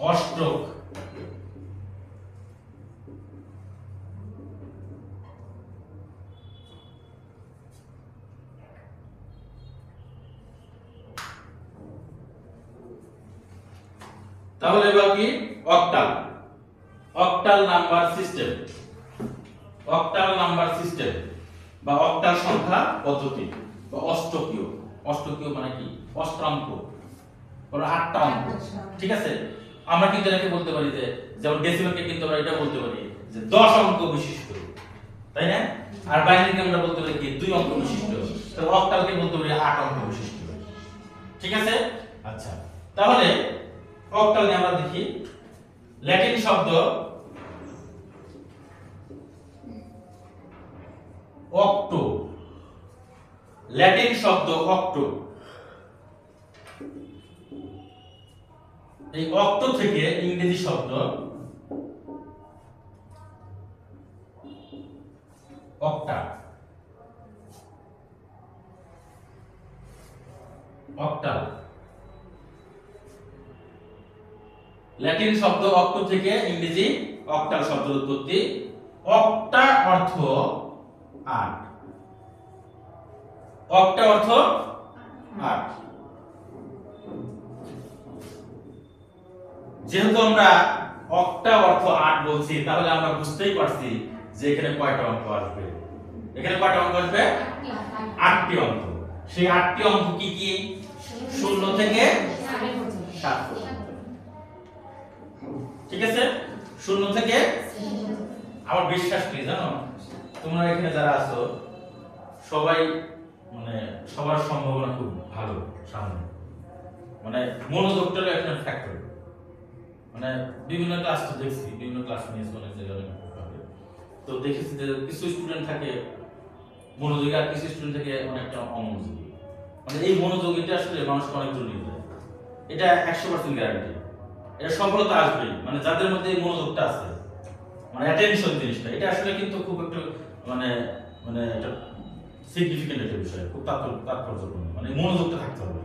অষ্টক, তাহলে এবার কি? Octal, octal number system, octal number system বা অক্টাল সংখ্যা পদ্ধতি বা অষ্টকীয়। অষ্টকীয় মানে কি? অষ্টাঙ্ক, বলো 8টা অঙ্ক। ঠিক আছে, আমরা কিন্তু এটাকে বলতে পারি যে, যেমন ডেসিমালকে কিন্তু আমরা এটা বলতে পারি যে 10 অঙ্ক বিশিষ্ট, তাই না? আর বাইনারিকে আমরা বলতে পারি কি? 2 অঙ্ক বিশিষ্ট। তো অক্টালকে বলতে পারি 8 অঙ্ক বিশিষ্ট। ঠিক আছে, আচ্ছা, তাহলে অক্টাল নিয়ে আমরা দেখি। ল্যাটিন শব্দ অক্টো, ল্যাটিন শব্দ অক্টো। এই অক্টো থেকে ইংরেজি শব্দ অক্টা, অক্টাল। ল্যাটিন শব্দ অক্টো থেকে ইংরেজি অক্টাল শব্দের উৎপত্তি। অক্টা অর্থ 8, অক্টা অর্থ 8। যেহেতু আমরা অক্টা অর্থ 8 বলছি, তাহলে আমরা বুঝতেই পারছি যে এখানে কয়টা অঙ্ক আসবে। এখানে কয়টা অঙ্ক আসবে? 8টি অঙ্ক। সেই 8টি অঙ্ক কি কি? 0 থেকে 7 পর্যন্ত। ঠিক আছে, 0 থেকে। আমার বিশ্বাস কি জানো, তোমরা এখানে যারা আছো সবাই মানে সবার সম্ভাবনা খুব ভালো সামনে, মানে মনোযোগটা একটা ফ্যাক্টর। মানে বিভিন্ন ক্লাস তো দেখছি, বিভিন্ন ক্লাস নিয়েছি অনেক জায়গায়, তো দেখেছি যে কিছু স্টুডেন্ট থাকে মনোযোগী আর কিছু স্টুডেন্ট থাকে অনেকটা অমনোযোগী। মানে এই মনোযোগীটা আসলে মানুষকে অনেক দূর নিয়ে যায়, এটা 100% গ্যারান্টি। এটা সফলতা আসবেই, মানে যাদের মধ্যে এই মনোযোগটা আছে, মানে অ্যাটেনশন জিনিসটা, এটা আসলে কিন্তু খুব একটু মানে মানে এটা সিগনিফিকেন্ট একটা বিষয়, খুব তাৎপর্যপূর্ণ। মানে মনোযোগটা থাকতে হবে।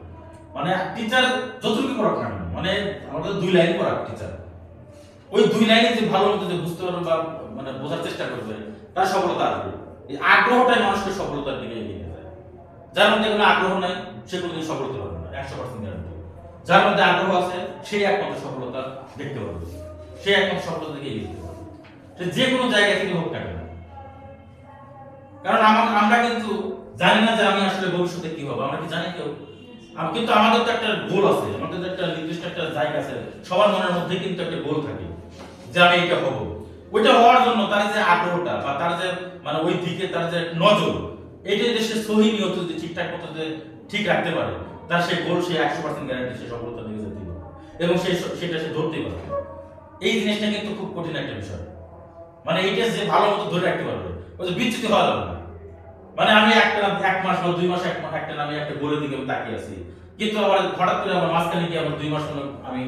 মানে টিচার যতটুকু পড়াক না, মানে আমাদের 2 লাইন পড়াক টিচার, ওই 2 লাইনে যে ভালো মতো যে বুঝতে পারবে বা মানে বোঝার চেষ্টা করবে, তার সফলতা আসবে। এই আগ্রহটাই মানুষকে সফলতার দিকে এগিয়ে নিয়ে যায়। যার মধ্যে কোনো আগ্রহ নাই সে কোনোদিন সফলতা পাবে না, 100% গ্যারান্টি। যার মধ্যে আগ্রহ আছে সেই একমাত্র সফলতা দেখতে পারবে, সে একমাত্র সফলতা দিকে এগিয়ে যেতে পারবে, সে যে কোনো জায়গা থেকে হোক না কেন। কারণ আমরা কিন্তু জানি না যে আমি আসলে ভবিষ্যতে কি হবো, আমরা কি জানি কেউ? কিন্তু আমাদের তো একটা গোল আছে, আমাদের তো একটা নির্দিষ্ট একটা জায়গা আছে, সবার মনের মধ্যে কিন্তু একটা গোল থাকে যে আমি এটা হব। ওইটা হওয়ার জন্য তার যে আগ্রহটা বা তার যে মানে ওই দিকে তার যে নজর, এইটা যদি সে সহি নিয়ত যদি ঠিকঠাক মতো যে ঠিক রাখতে পারে, তার সেই গোল সে 100% গ্যারান্টি সে সফলতার দিকে যেতে পারে এবং সেটা সে ধরতে পারে। এই জিনিসটা কিন্তু খুব কঠিন একটা বিষয়। মানে এইটা যে ভালো মতো ধরে রাখতে পারবে, ওই যে বিচ্যুতি হওয়া যাবে না। মানে আমি এক মাস বা 2 মাস একটা আমি একটা গোলের দিকে আমি তাকিয়ে আছি, কিন্তু আবার হঠাৎ করে আমার মাঝখানে গিয়ে আবার 2 মাস হলো আমি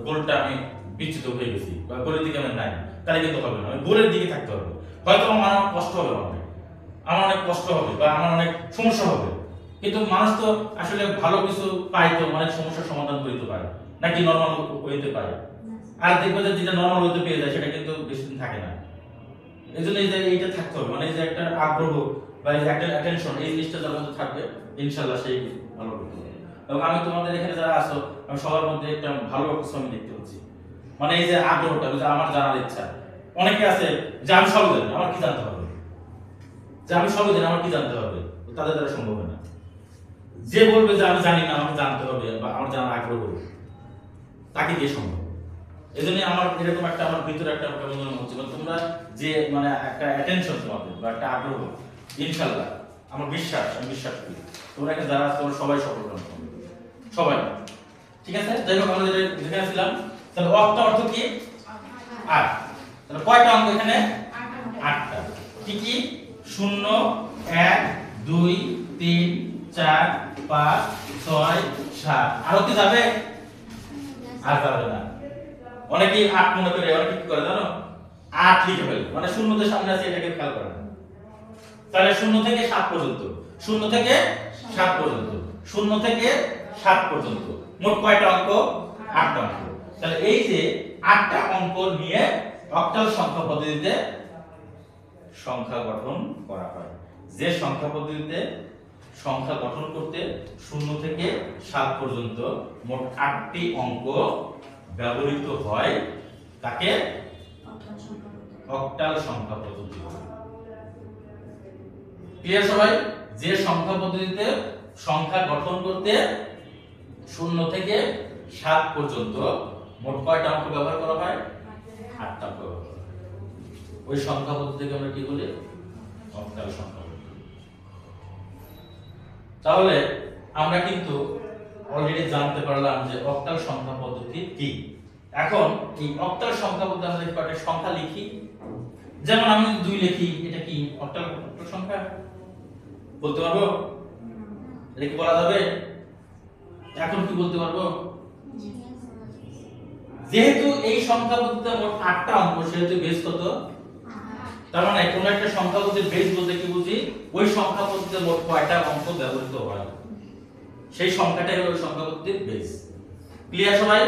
গোলটা আমি বিচ্যুত হয়ে গেছি বা গোলের দিকে আমি নাই, তাহলে কিন্তু হবে না। আমি গোলের দিকে থাকতে হবে। হয়তো আমার অনেক কষ্ট হবে, আমার অনেক কষ্ট হবে বা আমার অনেক সমস্যা হবে, কিন্তু মানুষ তো আসলে ভালো কিছু পায় তো অনেক সমস্যার সমাধান করতে পারে, নাকি নরমাল হইতে পারে। আর দেখবে যে যেটা নরমাল হইতে পেয়ে যায় সেটা কিন্তু বেশি দিন থাকে না। এই জন্য এইটা থাকতে হবে, মানে এই যে একটা আগ্রহ বা এই যে একটা অ্যাটেনশন, এই জিনিসটা যার মধ্যে থাকবে ইনশাআল্লাহ সেই ভালো করতে পারবে। এবং আমি তোমাদের এখানে যারা আছো, আমি সবার মধ্যে একটা ভালো কিছু আমি দেখতে পাচ্ছি। মানে এই যে আগ্রহটা, যে আমার জানার ইচ্ছা। অনেকে আছে যে আমি সব জানি, আমার কি জানতে হবে, যে আমি সব জানি, আমার কি জানতে হবে, তাদের দ্বারা সম্ভব না। যে বলবে যে আমি জানি না, আমাকে জানতে হবে বা আমার জানার আগ্রহ, তাকে দিয়ে সম্ভব। এজন্য আমার এরকম একটা আমার ভিতরে একটা কেমন হচ্ছে, তোমরা যে মানে একটা অ্যাটেনশন তোমাদের বা একটা আগ্রহ, ইনশাআল্লাহ আমার বিশ্বাস, আমি বিশ্বাস করি তোমরা এখানে যারা তোমরা সবাই সফল হবে, সবাই। ঠিক আছে, যাই হোক আমরা যেটা দেখেছিলাম, তাহলে অক্টা অর্থ কি? 8। তাহলে কয়টা অঙ্ক এখানে? 8টা। কি কি? 0 1 2 3 4 5 6 7। আরো কি যাবে? আর যাবে না। অনেকেই 8 মনে করে, অনেকে কি করে জানো, 8 লিখে ফেলে, মানে শূন্য যে সামনে আছে এটাকে খেয়াল করে না। তাহলে 0 থেকে 7 পর্যন্ত, 0 থেকে 7 পর্যন্ত, 0 থেকে 7 পর্যন্ত মোট কয়টা অঙ্ক? 8টা অঙ্ক। তাহলে এই যে 8টা অঙ্ক নিয়ে অক্টাল সংখ্যা পদ্ধতিতে সংখ্যা গঠন করা হয়। যে সংখ্যা পদ্ধতিতে সংখ্যা গঠন করতে 0 থেকে 7 পর্যন্ত মোট 8টি অঙ্ক ব্যবহৃত হয়, তাকে অক্টাল সংখ্যা পদ্ধতি বলে। ক্লিয়ার সবাই? যে সংখ্যা পদ্ধতিতে সংখ্যা গঠন করতে 0 থেকে 7 পর্যন্ত মোট কয়টা অঙ্ক ব্যবহার করা হয়? 8টা অঙ্ক ব্যবহার করা হয়। ওই সংখ্যা পদ্ধতিকে আমরা কি বলি? অক্টাল সংখ্যা পদ্ধতি। তাহলে আমরা কিন্তু অলরেডি জানতে পারলাম যে অক্টাল সংখ্যা পদ্ধতি কি। এখন এই অক্টাল সংখ্যা পদ্ধতি আমরা যদি একটা সংখ্যা লিখি, যেমন আমি যদি 2 লিখি, এটা কি অক্টাল সংখ্যা? বলতে পারবো? এটা কি বলা যাবে? এখন কি বলতে পারবো? যেহেতু এই সংখ্যা পদ্ধতিতে মোট 8টা অঙ্ক, সেহেতু বেস কত? তার মানে কোন একটা সংখ্যা পদ্ধতির বেস বলতে কি বুঝি? ওই সংখ্যা পদ্ধতিতে মোট কয়টা অঙ্ক ব্যবহৃত হয়, সেই সংখ্যাটাই হলো ওই সংখ্যা পদ্ধতির বেস। ক্লিয়ার সবাই?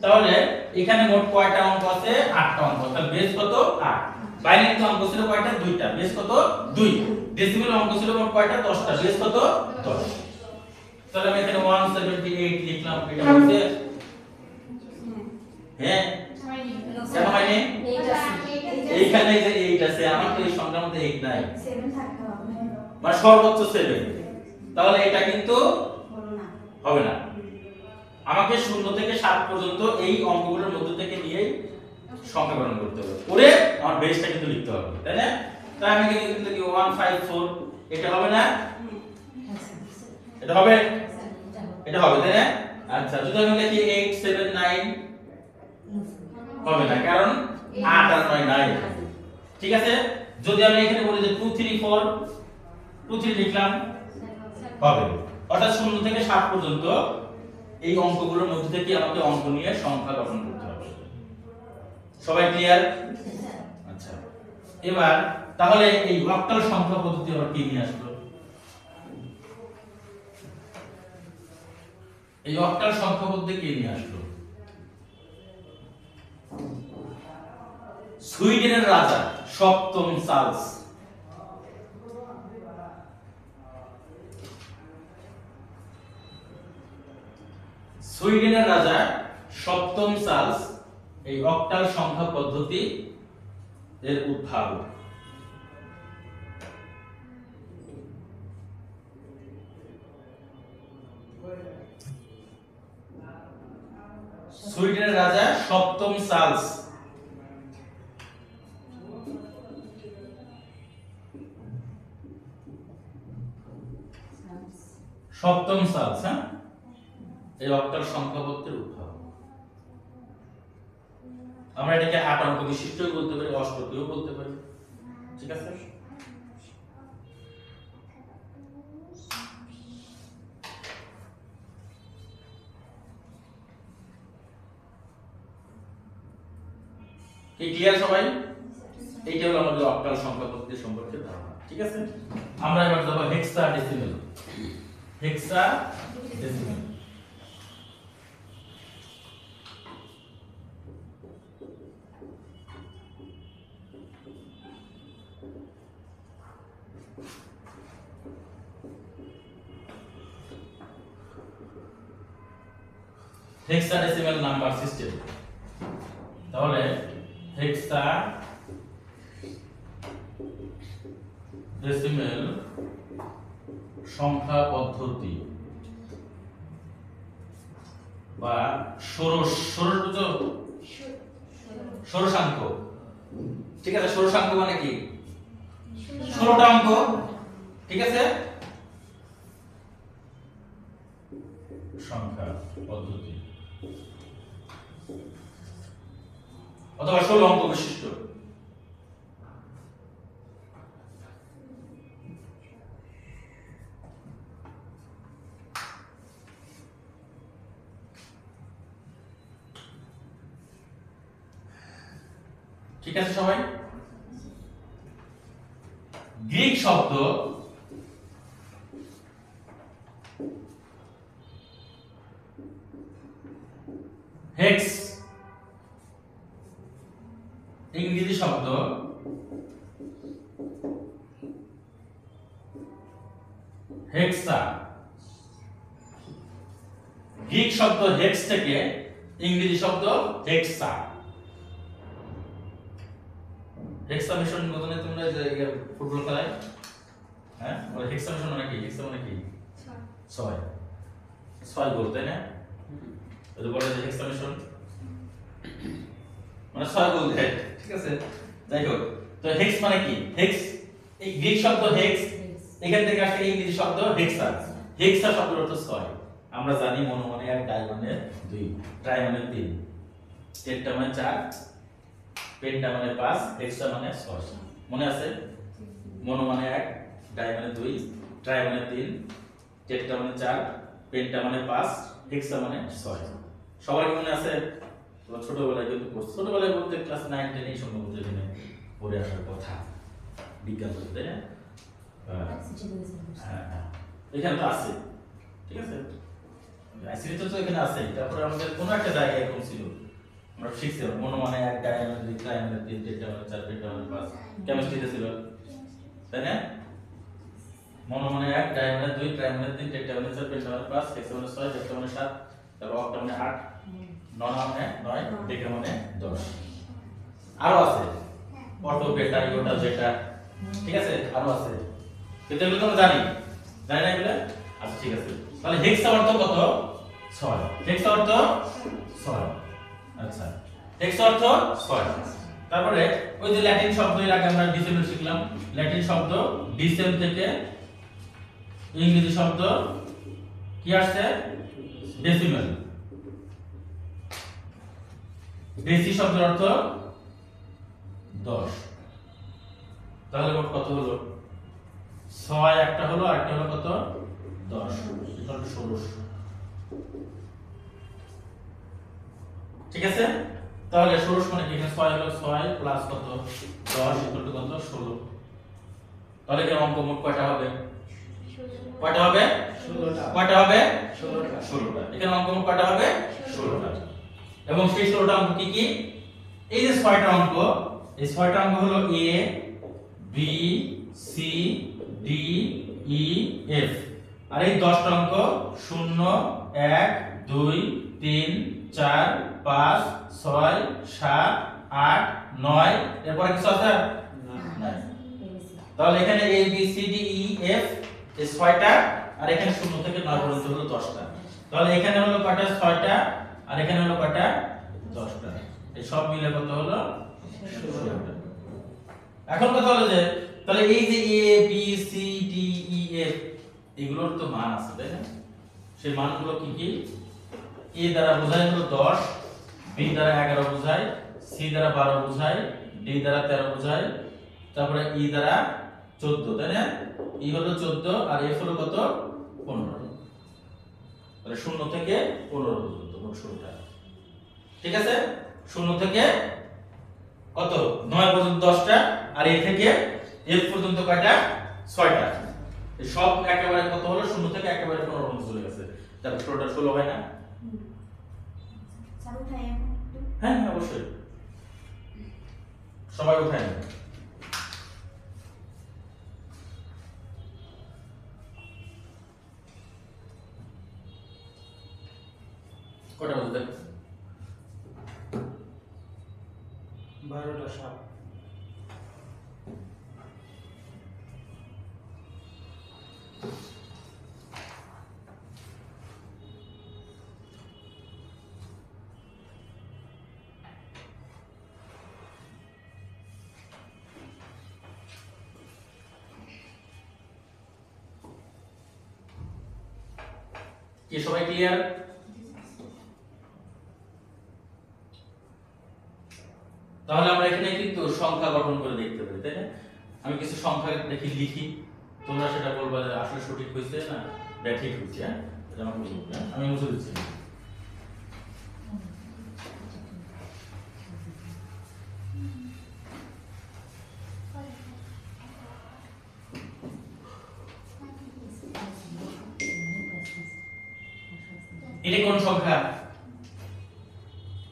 তাহলে এখানে মোট কয়টা অঙ্ক আছে? 8টা অঙ্ক। তাহলে বেস কত? 8। বাইনারি অঙ্ক ছিল কয়টা? 2টা। বেস কত? 2। ডেসিমাল অঙ্ক ছিল মোট কয়টা? 10টা। বেস কত? 10। তাহলে আমি এখানে 178 লিখলাম, এটা হচ্ছে হ্যাঁ কেন হয়নি? এইখানে যে 8 আছে, আমার তো এই সংখ্যার মধ্যে 8 নাই, 7 থাকতে হবে, মানে সর্বোচ্চ 7। তাহলে এটা কিন্তু হবে না। আমাকে 0 থেকে 7 পর্যন্ত এই অঙ্কগুলোর মধ্যে থেকে নিয়েই সংখ্যা গঠন করতে হবে, করে আমার বেসটা কিন্তু লিখতে হবে, তাই না? তাই আমি কিন্তু কি 154, এটা হবে না? এটা হবে? এটা হবে, তাই না? আচ্ছা, যদি আমি লিখি 879, হবে না, কারণ 8 আর 9 নাই। ঠিক আছে, যদি আমি এখানে বলি যে 234, 23 লিখলাম, হবে। অর্থাৎ 0 থেকে 7 পর্যন্ত এই অঙ্কগুলোর মধ্যে থেকে আমাকে অঙ্ক নিয়ে সংখ্যা গঠন করতে হবে। সবাই ক্লিয়ার? আচ্ছা, এবার তাহলে এই অক্টাল সংখ্যা পদ্ধতি আবার কি নিয়ে আসলো? এই অক্টাল সংখ্যা পদ্ধতি কি নিয়ে আসলো? সুইডেনের রাজা সপ্তম চার্লস সুইডেনের রাজা সপ্তম চার্লস এই অক্টাল সংখ্যা পদ্ধতি এর উদ্ভাবক। সুইডেনের রাজা সপ্তম চার্লস সপ্তম সালস, হ্যাঁ, এই অক্টাল সংখ্যাপত্রের উদ্ভব। আমরা এটাকে 8 অঙ্ক বিশিষ্টও বলতে পারি, অষ্টকীও বলতে পারি, ঠিক আছে। কি ক্লিয়ার সবাই? এইটা হলো আমাদের অক্টাল সংখ্যাপত্রের সম্পর্কে ধারণা, ঠিক আছে। আমরা এবার যাব hexadecimal. Hexadecimal hexadecimal number system. তাহলে হেক্সাডেসিমাল সংখ্যা পদ্ধতি বা ষোড়শাঙ্ক, ঠিক আছে। ষোড়শাঙ্ক মানে কি? 16টা অঙ্ক, ঠিক আছে। সংখ্যা পদ্ধতি অথবা 16 অঙ্ক বিশিষ্ট। ঠিক আছে সবাই? গ্রিক শব্দ হেক্স, ইংরেজি শব্দ হেক্সা। গ্রিক শব্দ হেক্স থেকে ইংরেজি শব্দ হেক্সা। হেক্সামেশন বলতে তোমরা যে ফুটবল খেলায়, হ্যাঁ, ওই হেক্সামেশন মানে কি? হেক্সা মানে কি? 6 গোল, তাই না? ওই বলে যে হেক্সামেশন মানে 6 গোল দেয়, ঠিক আছে। যাই হোক, তো হেক্স মানে কি? হেক্স, এই গ্রিক শব্দ হেক্স, এখান থেকে আসে ইংরেজি শব্দ হেক্সা। হেক্সা শব্দের অর্থ 6। আমরা জানি মনো মানে 1, ডাই মানে 2, ট্রাই মানে 3, টেট্রা মানে 4, পেন্টা মানে 5, হেক্সা মানে 6। মনে আছে? মনো মানে 1, ডাই মানে 2, ট্রাই মানে 3, টেট্রা মানে 4, পেন্টা মানে 5, হেক্সা মানে 6। সবার মনে আছে? ছোটবেলায় কিন্তু ছোটবেলায় বলতে ক্লাস 9 10 এই সম্ভবত এখানে পড়ে আসার কথা বিজ্ঞান বলতে, হ্যাঁ হ্যাঁ, এখানে তো আছে, ঠিক আছে। আইসিটি তো এখানে আছে। তারপরে আমাদের কোন একটা জায়গায় এরকম ছিল, আমরা শিখছি মনো মানে 1, ডাই মানে 2, ট্রাই মানে 3, টেট্রা মানে 4, পেন্টা মানে 5, কেমিস্ট্রিতে ছিল, তাই না? মনো মানে 1, ডাই মানে 2, ট্রাই মানে 3, টেট্রা মানে 4, পেন্টা মানে 5, হেক্সা মানে 6, টেট্রা মানে 7, তারপর অক্টা মানে 8, ননা মানে 9, ডেকা মানে 10। আরো আছে অটো, বেটা, ইয়োটা, জেটা, ঠিক আছে, আরো আছে। কিন্তু এগুলো তোমরা জানি না এগুলো? আচ্ছা ঠিক আছে। তাহলে হেক্সা অর্থ কত? 6। হেক্সা অর্থ 6। আচ্ছা, হেক্সা অর্থ 6। তারপরে ওই যে ল্যাটিন শব্দ এর আগে আমরা ডিসেম্বল শিখলাম। ল্যাটিন শব্দ ডিসেম থেকে ইংরেজি শব্দ কি আসছে? ডেসিমাল। ডেসি শব্দের অর্থ 10। তাহলে মোট কত হলো? 6 একটা হলো, আর একটা হলো কত? 10, ইকুয়াল টু 16। ঠিক আছে। তাহলে 16 মানে কি? এখানে 6 হলো, 6 প্লাস কত? 10 ইকুয়াল টু কত? 16। তাহলে কি অঙ্ক মোট কয়টা হবে? কয়টা হবে? 16টা। কয়টা হবে? 16টা। 16টা। এখানে অঙ্ক মোট কয়টা হবে? 16টা। এবং সেই 16টা অঙ্ক কি কি? এই যে 6টা অঙ্ক, এই 6টা অঙ্ক হলো a b c d e f, আর এই 10টা অঙ্ক 0 1 2 3 4 5 6 7 8 9, এরপর কিছু আছে না? তাহলে এখানে a b c d e f এই 6টা, আর এখানে 0 থেকে 9 পর্যন্ত হলো 10টা। তাহলে এখানে হলো কয়টা? 6টা, আর এখানে হলো কয়টা? 10টা। এই সব মিলে কত হলো? 16টা। এখন কথা হলো যে তাহলে এই যে a b c d e f এগুলোর তো মান আছে তাই না? সেই মানগুলো কি কি? a দ্বারা বোঝায় হলো 10, b দ্বারা 11 বোঝায়, c দ্বারা 12 বোঝায়, d দ্বারা 13 বোঝায়, তারপরে e দ্বারা 14 তাই না? e হলো 14 আর f হলো কত? 15। তাহলে 0 থেকে 15 পর্যন্ত মোট 16টা। ঠিক আছে? 0 থেকে কত? 9 পর্যন্ত 10টা, আর a থেকে f পর্যন্ত কয়টা? 6টা। এই সব একেবারে কত হলো? 0 থেকে একেবারে 15 পর্যন্ত চলে গেছে। তাহলে টোটাল 16 হয় না? স্যার উঠাই এখন একটু। হ্যাঁ অবশ্যই, সবাই উঠায় না। কটা বলতে? 12টা 7। কি সবাই ক্লিয়ার? তাহলে আমরা এখানে কিন্তু সংখ্যা গঠন করে দেখতে পারি তাই না? আমি কিছু সংখ্যা দেখি লিখি, তোমরা সেটা বলবা যে আসলে সঠিক হয়েছে না ব্যাঠিক হয়েছে। হ্যাঁ, এটা আমাকে বলবে। হ্যাঁ, আমি মুছে দিচ্ছি। এটা কোন সংখ্যা?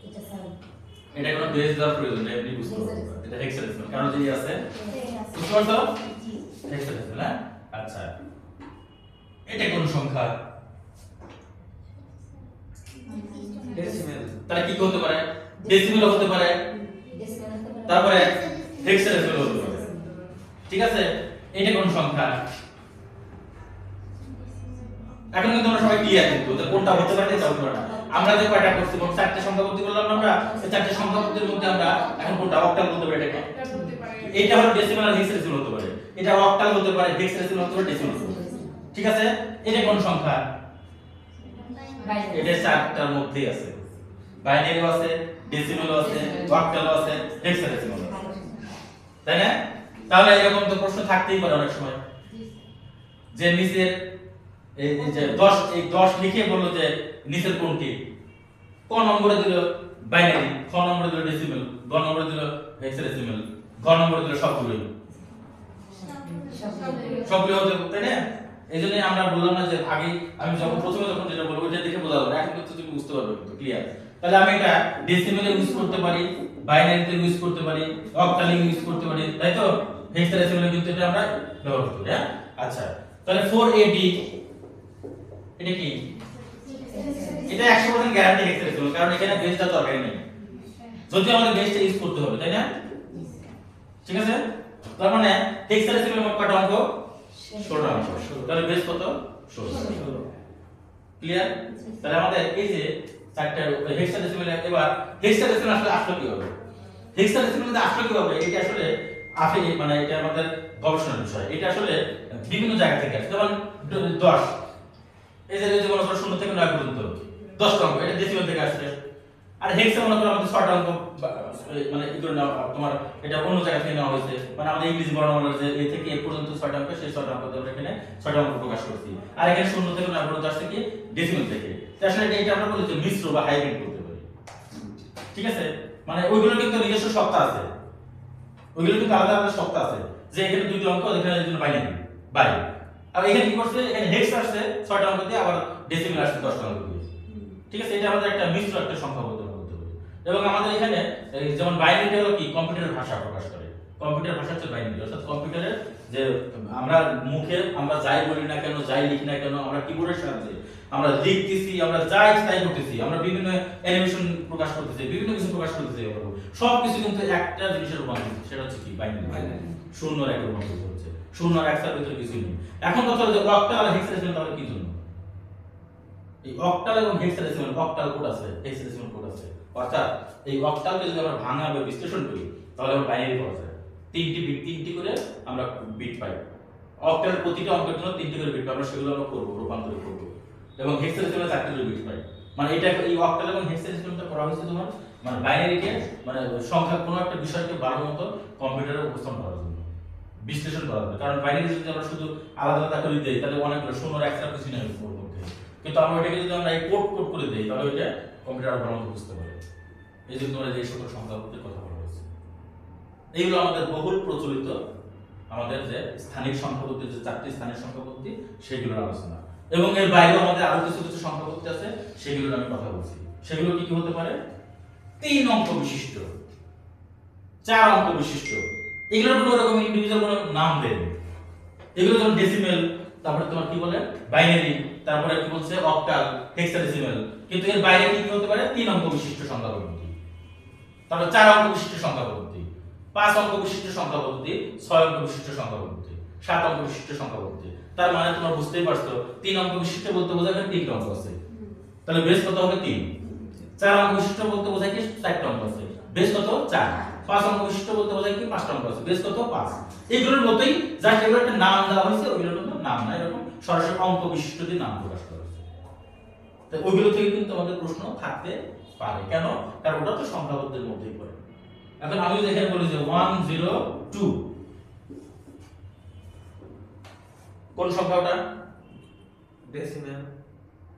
এটা স্যার এটা কোনো বেস দেওয়ার প্রয়োজন নেই, আপনি বুঝতে পারবেন। এটা হেক্সাডেসিমাল, কারণ যে আছে আছে। বুঝতে পারছো? জি। হেক্সাডেসিমাল। হ্যাঁ, আচ্ছা এটা কোন সংখ্যা? ডেসিমেল। তাহলে কি হতে পারে? ডেসিমেল হতে পারে, ডেসিমেল হতে পারে। তারপরে হেক্সাডেসিমাল হতে পারে। ঠিক আছে, এটা কোন সংখ্যা? এখন কিন্তু আমরা সবাই ক্লিয়ার, কিন্তু যে কোনটা হতে পারে এটা হতে পারে না। আমরা যে কয়টা করছি, মোট 4টে সংখ্যা পদ্ধতি বললাম না আমরা, এই 4টে সংখ্যা পদ্ধতির মধ্যে আমরা এখন কোনটা অক্টাল বলতে পারি এটাকে? এটা হলো ডেসিমাল আর হেক্সাডেসিমাল হতে পারে। এটা অক্টাল হতে পারে, হেক্সাডেসিমাল হতে পারে, ডেসিমাল হতে পারে। ঠিক আছে, এটা কোন সংখ্যা? এটা 4টার মধ্যেই আছে, বাইনারিও আছে, ডেসিমালও আছে, অক্টালও আছে, হেক্সাডেসিমালও আছে, তাই না? তাহলে এরকম তো প্রশ্ন থাকতেই পারে অনেক সময়, যে নিচের এই যে 10, এই 10 লিখে বললো যে নিচের কোনটি? ক নম্বরে দিল বাইনারি, খ নম্বরে দিল ডেসিমাল, গ নম্বরে দিল হেক্সাডেসিমাল, ঘ নম্বরে দিল সবগুলো সবগুলো হতে, তাই না? এইজন্য আমরা বললাম না যে আগে আমি প্রথমে যখন যেটা বলবো এটা দেখে বোঝা যাবে, এখন কিন্তু তুমি বুঝতে পারবে কিন্তু ক্লিয়ার। তাহলে আমি এটা ডেসিমালে ইউজ করতে পারি, বাইনারিতে ইউজ করতে পারি, অক্টালে ইউজ করতে পারি, তাই তো? হেক্সাডেসিমালে কিন্তু এটা আমরা ব্যবহার করি। হ্যাঁ, আচ্ছা তাহলে 4AD এটা কি? এটা 100% গ্যারান্টি হেক্সাডেসিমাল, কারণ এখানে বেসটা দরকার নেই, যদি আমাদের বেসটা ইউজ করতে হবে, তাই না? ঠিক আছে, তার মানে হেক্সাডেসিমালের মোট কয়টা অঙ্ক? 16টা অঙ্ক। তাহলে বেস কত? 16। ক্লিয়ার? তাহলে আমাদের এই যে 4টা হেক্সাডেসিমাল, এবার হেক্সাডেসিমাল আসলে আসলো কি হবে? হেক্সাডেসিমাল আসলো কি হবে? এটা আসলে মানে এটা আমাদের গবেষণার বিষয়। এটা আসলে বিভিন্ন জায়গা থেকে আসে। যেমন 10, এই যে যদি মনে করো 0 থেকে 9 পর্যন্ত 10টা অঙ্ক, এটা ডেসিমাল থেকে আসছে। আর হেক্সা মনে করো আমাদের 6টা অঙ্ক, মানে কি করে নাও তোমার, এটা অন্য জায়গা থেকে নেওয়া হয়েছে, মানে আমাদের ইংরেজি বর্ণমালার যে এ থেকে এ পর্যন্ত 6টা অঙ্ক, সেই 6টা অঙ্ক আমরা এখানে 6টা অঙ্ক প্রকাশ করছি। আর এখানে 0 থেকে 9 পর্যন্ত আসছে কি? ডেসিমাল থেকে। তাই আসলে এটা আমরা বলি যে মিশ্র বা হাইব্রিড করতে পারি। ঠিক আছে, মানে ওইগুলো কিন্তু নিজস্ব সত্তা আছে, ওইগুলো কিন্তু আলাদা আলাদা সত্তা আছে, যে এখানে দুটো অঙ্ক, এখানে এই জন্য বাইনারি বাই। আর এখানে কি করছে? এখানে হেক্স আসছে 6টা অঙ্ক দিয়ে, আবার ডেসিমাল আসছে 10টা অঙ্ক দিয়ে। ঠিক আছে, এটা আমাদের একটা মিশ্র একটা সংখ্যা বলতে পারি। এবং আমাদের এখানে যেমন বাইনারিটা হলো কি? কম্পিউটারের ভাষা প্রকাশ করে। কম্পিউটার ভাষা হচ্ছে বাইনারি, অর্থাৎ কম্পিউটারের যে আমরা মুখে আমরা যাই বলি না কেন, যাই লিখি না কেন, আমরা কিবোর্ডের সাহায্যে আমরা লিখতেছি, আমরা যাই তাই করতেছি, আমরা বিভিন্ন অ্যানিমেশন প্রকাশ করতেছি, বিভিন্ন কিছু প্রকাশ করতেছি, সব কিছু কিন্তু একটা জিনিসের রূপান্তরিত, সেটা হচ্ছে কি? বাইনারি। শূন্য আর একের রূপান্তরিত হচ্ছে, শূন্য আর একটার ভিতরে কিছুই নেই। এখন কথা হলো যে অক্টাল আর হেক্সাডেসিমাল তাহলে কি জন্য? এই অক্টাল এবং হেক্সাডেসিমাল, অক্টাল কোড আছে, হেক্সাডেসিমাল কোড আছে, অর্থাৎ এই অক্টালকে যদি আমরা ভাঙা বা বিশ্লেষণ করি, তাহলে আমরা বাইনারি পাওয়া যায়। 3টি বিট, 3টি করে আমরা বিট পাই। অক্টালের প্রতিটা অঙ্কের জন্য 3টি করে বিট পাই, আমরা সেগুলো আমরা করব, রূপান্তর করব। এবং হেক্সাডেসিমালে 4টি করে বিট পাই। মানে এটা এই অক্টাল এবং হেক্সাডেসিমালটা করা হয়েছে তোমার মানে বাইনারিকে মানে সংখ্যা কোনো একটা বিষয়কে ভালো মতো কম্পিউটারে উপস্থাপন করার জন্য, বিশ্লেষণ করার জন্য। কারণ বাইনারি যদি আমরা শুধু আলাদা আলাদা করে দেই তাহলে অনেকগুলো শূন্য এক্সট্রা কিছু নেই ওর মধ্যে, কিন্তু আমরা এটাকে যদি আমরা এই কোড কোড করে দেই তাহলে ওইটা কম্পিউটার ভালো মতো বুঝতে পারে। এই জন্য আমরা এই সকল সংখ্যা পদ্ধতির কথা বলা হয়েছে। এইগুলো আমাদের বহুল প্রচলিত আমাদের যে স্থানিক সংখ্যা পদ্ধতি, যে 4টি স্থানিক সংখ্যা পদ্ধতি সেগুলোর আলোচনা। এবং এর বাইরেও আমাদের আরো কিছু কিছু সংখ্যা পদ্ধতি আছে, সেগুলোর আমি কথা বলছি। সেগুলো কি কি হতে পারে? 3 অঙ্ক বিশিষ্ট, 4 অঙ্ক বিশিষ্ট। এগুলোর কোনো রকম ইন্ডিভিজুয়াল কোনো নাম দেন। এগুলো যেমন ডেসিমেল, তারপরে তোমার কি বলে বাইনারি, তারপরে কি বলছে অক্টাল, হেক্সাডেসিমাল। কিন্তু এর বাইরে কি কি হতে পারে? 3 অঙ্ক বিশিষ্ট সংখ্যা পদ্ধতি, তারপর 4 অঙ্ক বিশিষ্ট সংখ্যা পদ্ধতি, 5 অঙ্ক বিশিষ্ট সংখ্যা পদ্ধতি, 6 অঙ্ক বিশিষ্ট সংখ্যা পদ্ধতি, 7 অঙ্ক বিশিষ্ট সংখ্যা পদ্ধতি। তার মানে তোমরা বুঝতেই পারছো 3 অঙ্ক বিশিষ্ট বলতে বোঝায় এখানে 3টা অঙ্ক আছে, তাহলে বেস কত হবে? 3। 4 অঙ্ক বিশিষ্ট বলতে বোঝায় কি 4টা অঙ্ক আছে, বেস কত? 4। 5 অঙ্ক বিশিষ্ট বলতে বোঝায় কি 5টা অঙ্ক আছে, বেস কত? 5। এইগুলোর মতই যা যেগুলো একটা নাম দেওয়া হয়েছে ওইগুলোর মতো নাম না, এরকম সরাসরি অঙ্ক বিশিষ্ট দিয়ে নাম প্রকাশ করা হয়েছে। তো ওইগুলো থেকে কিন্তু আমাদের প্রশ্ন থাকতে পারে। কেন? কারণ ওটা তো সংখ্যা পদ্ধতির মধ্যেই পড়ে। এখন আমি যদি এখানে বলি যে 102, কোন সংখ্যা ওটা? ডেসিমেল।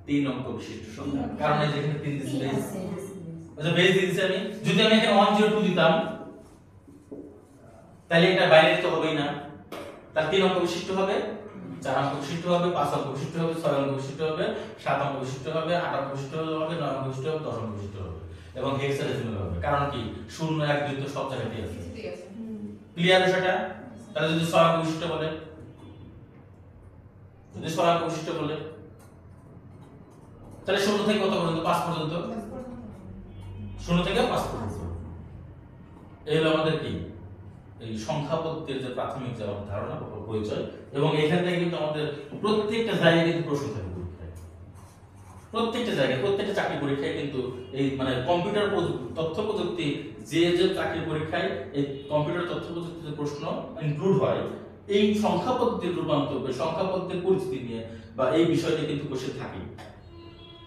3 অঙ্ক বিশিষ্ট সংখ্যা, কারণ এই যে এখানে 3 দিছি বেস, আচ্ছা বেস দিয়েছি আমি। যদি আমি এখানে 102 দিতাম তাহলে এটা বাইনারি তো হবেই না, তার 3 অঙ্ক বিশিষ্ট হবে, 4 অঙ্ক বিশিষ্ট হবে, 5 অঙ্ক বিশিষ্ট হবে, 6 অঙ্ক বিশিষ্ট হবে, 7 অঙ্ক বিশিষ্ট হবে, 8 অঙ্ক বিশিষ্ট হবে, 9 অঙ্ক বিশিষ্ট হবে, 10 অঙ্ক বিশিষ্ট হবে এবং হেক্সাডেসিমাল হবে। কারণ কি 0 1 2 তো সব জায়গাতেই আছে। ক্লিয়ার বিষয়টা? তাহলে যদি 6 অঙ্ক বিশিষ্ট বলে, যদি 6 অঙ্ক বিশিষ্ট বলে তাহলে 0 থেকে কত পর্যন্ত? 5 পর্যন্ত, 0 থেকে 5 পর্যন্ত। এই হলো আমাদের কি এই সংখ্যা পদ্ধতির যে প্রাথমিক যে ধারণা বা পরিচয়। এবং এখান থেকে কিন্তু আমাদের প্রত্যেকটা জায়গায় কিন্তু প্রশ্ন থাকে পরীক্ষায়, প্রত্যেকটা জায়গায়, প্রত্যেকটা চাকরি পরীক্ষায় কিন্তু এই মানে কম্পিউটার তথ্য প্রযুক্তি যে যে চাকরি পরীক্ষায় এই কম্পিউটার তথ্য প্রযুক্তিতে প্রশ্ন ইনক্লুড হয়, এই সংখ্যা পদ্ধতির রূপান্তর বা সংখ্যা পদ্ধতির পরিস্থিতি নিয়ে বা এই বিষয়টা কিন্তু কোশ্চেন থাকে,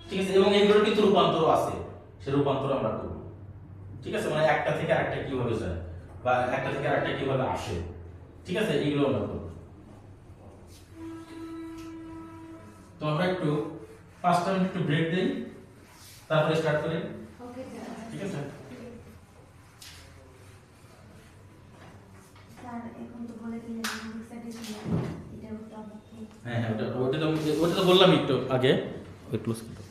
ঠিক আছে? এবং এগুলোর কিন্তু রূপান্তরও আছে, সে রূপান্তর আমরা করব, ঠিক আছে? মানে একটা থেকে আরেকটা কিভাবে যায় বা একটা থেকে আরেকটা কিভাবে আসে, ঠিক আছে? এইগুলো আমরা করব। তো আমরা একটু 5টা মিনিট একটু ব্রেক দেই, তারপরে স্টার্ট করি, ওকে ঠিক আছে? স্যার এখন তো বলে দিলেন হেক্সাডেসিমাল, এটা হ্যাঁ হ্যাঁ ওটা তো বললাম একটু আগে, ওই ক্লোজ করতে